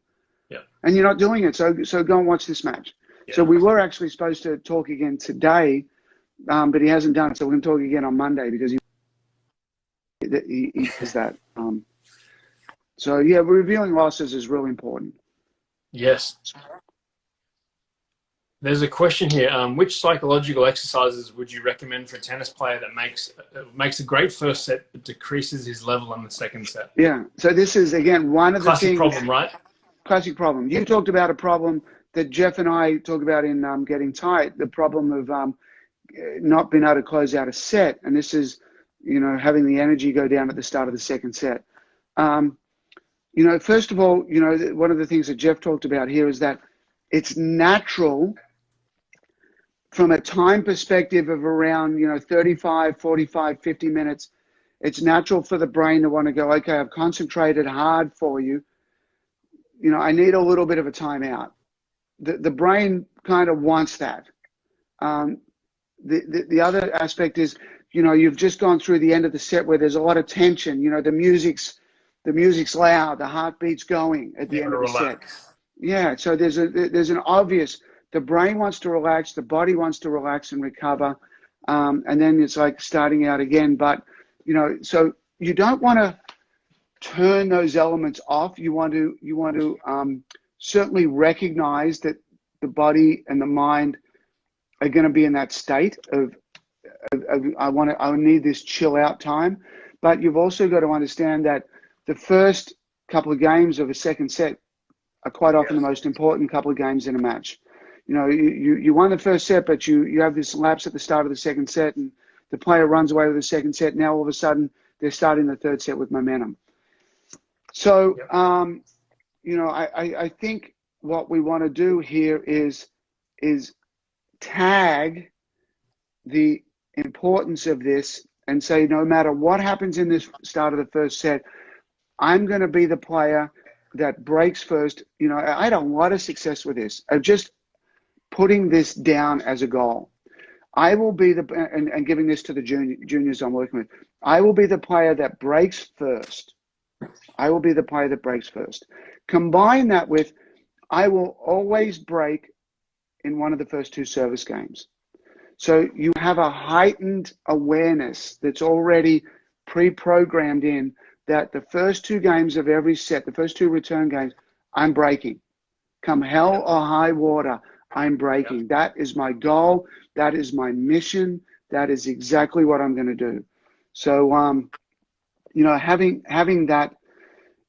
Yeah. And you're not doing it. So go and watch this match. Yeah. So we were actually supposed to talk again today, but he hasn't done it. So we're going to talk again on Monday because he does that. So yeah, reviewing losses is really important. Yes. There's a question here. Which psychological exercises would you recommend for a tennis player that makes a great first set but decreases his level on the second set? Yeah. So this is, again, one of the things. Classic problem, right? Classic problem. You talked about a problem that Jeff and I talk about in Getting Tight, the problem of not being able to close out a set. And this is, you know, having the energy go down at the start of the second set. You know, first of all, you know, one of the things that Jeff talked about here is that it's natural from a time perspective of around, you know, 35, 45, 50 minutes. It's natural for the brain to want to go, okay, I've concentrated hard for you. You know, I need a little bit of a timeout. The brain kind of wants that. The other aspect is, you know, you've just gone through the end of the set where there's a lot of tension. You know, the music's loud, the heartbeat's going at the end of the set. Yeah, so there's an obvious. The brain wants to relax, the body wants to relax and recover, and then it's like starting out again. But you know, so you don't want to turn those elements off. You want to certainly recognize that the body and the mind are going to be in that state of I need this chill out time. But you've also got to understand that the first couple of games of a second set are quite often the most important couple of games in a match. You know, you won the first set, but you have this lapse at the start of the second set, and the player runs away with the second set. Now all of a sudden they're starting the third set with momentum. So, you know, I think what we want to do here is tag the importance of this and say, no matter what happens in this start of the first set, I'm going to be the player that breaks first. You know, I had a lot of success with this, of just putting this down as a goal. I will be and giving this to the juniors I'm working with, I will be the player that breaks first. I will be the player that breaks first. Combine that with, I will always break in one of the first two service games. So you have a heightened awareness that's already pre-programmed in that the first two games of every set, the first two return games, I'm breaking. Come hell or high water, I'm breaking. That is my goal. That is my mission. That is exactly what I'm going to do. So, you know, having that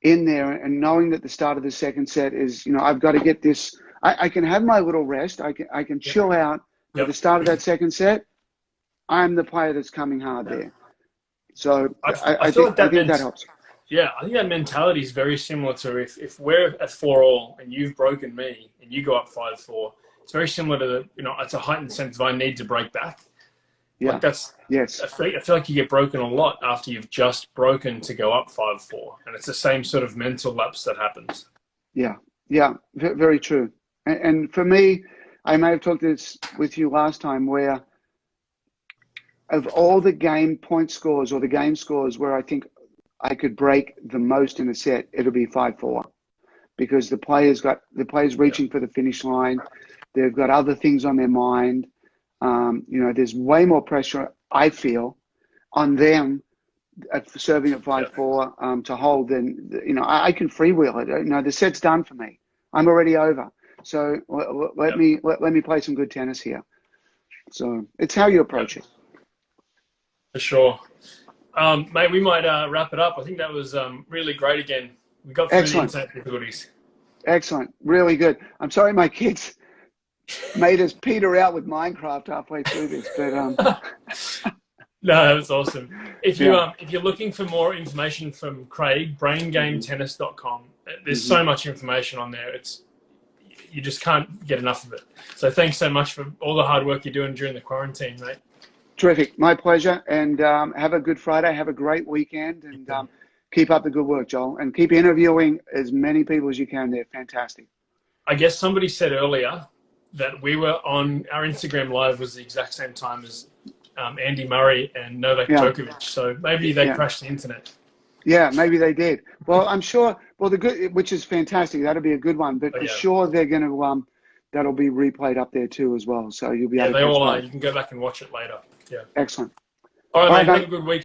in there and knowing that the start of the second set is, you know, I've got to get this. I can have my little rest. I can chill out. At the start of that second set, I'm the player that's coming hard there. So I think that helps. Yeah, I think that mentality is very similar to if we're at 4-all and you've broken me and you go up 5-4, it's very similar to the, you know, it's a heightened sense of I need to break back. Yeah. Like that's, yes. I feel like you get broken a lot after you've just broken to go up 5-4. And it's the same sort of mental lapse that happens. Yeah. Yeah. Very true. And for me, I may have talked this with you last time, where of all the game point scores or the game scores where I think I could break the most in a set, it'll be 5-4, because the players reaching for the finish line. They've got other things on their mind. You know, there's way more pressure, I feel, on them at serving at 5-4 to hold than, you know, I can freewheel it. You know, the set's done for me. I'm already over. So let me play some good tennis here. So it's how you approach it. For sure. Mate, we might wrap it up. I think that was really great again. We got through the internet difficulties. Excellent. Really good. I'm sorry my kids made us peter out with Minecraft halfway through this, but no, that was awesome. If you're looking for more information from Craig, braingametennis.com. There's so much information on there. You just can't get enough of it. So thanks so much for all the hard work you're doing during the quarantine, mate. Terrific. My pleasure. And have a good Friday. Have a great weekend. And keep up the good work, Joel. And keep interviewing as many people as you can. They're fantastic. I guess somebody said earlier that we were on, our Instagram live was the exact same time as Andy Murray and Novak Djokovic. So maybe they crashed the internet. Yeah, maybe they did. Well, I'm sure. Well, which is fantastic. That'll be a good one. But for sure, they're going to. That'll be replayed up there too as well. So you'll be able to. Yeah, they all are. You can go back and watch it later. Yeah. Excellent. All right, mate. Have a good week.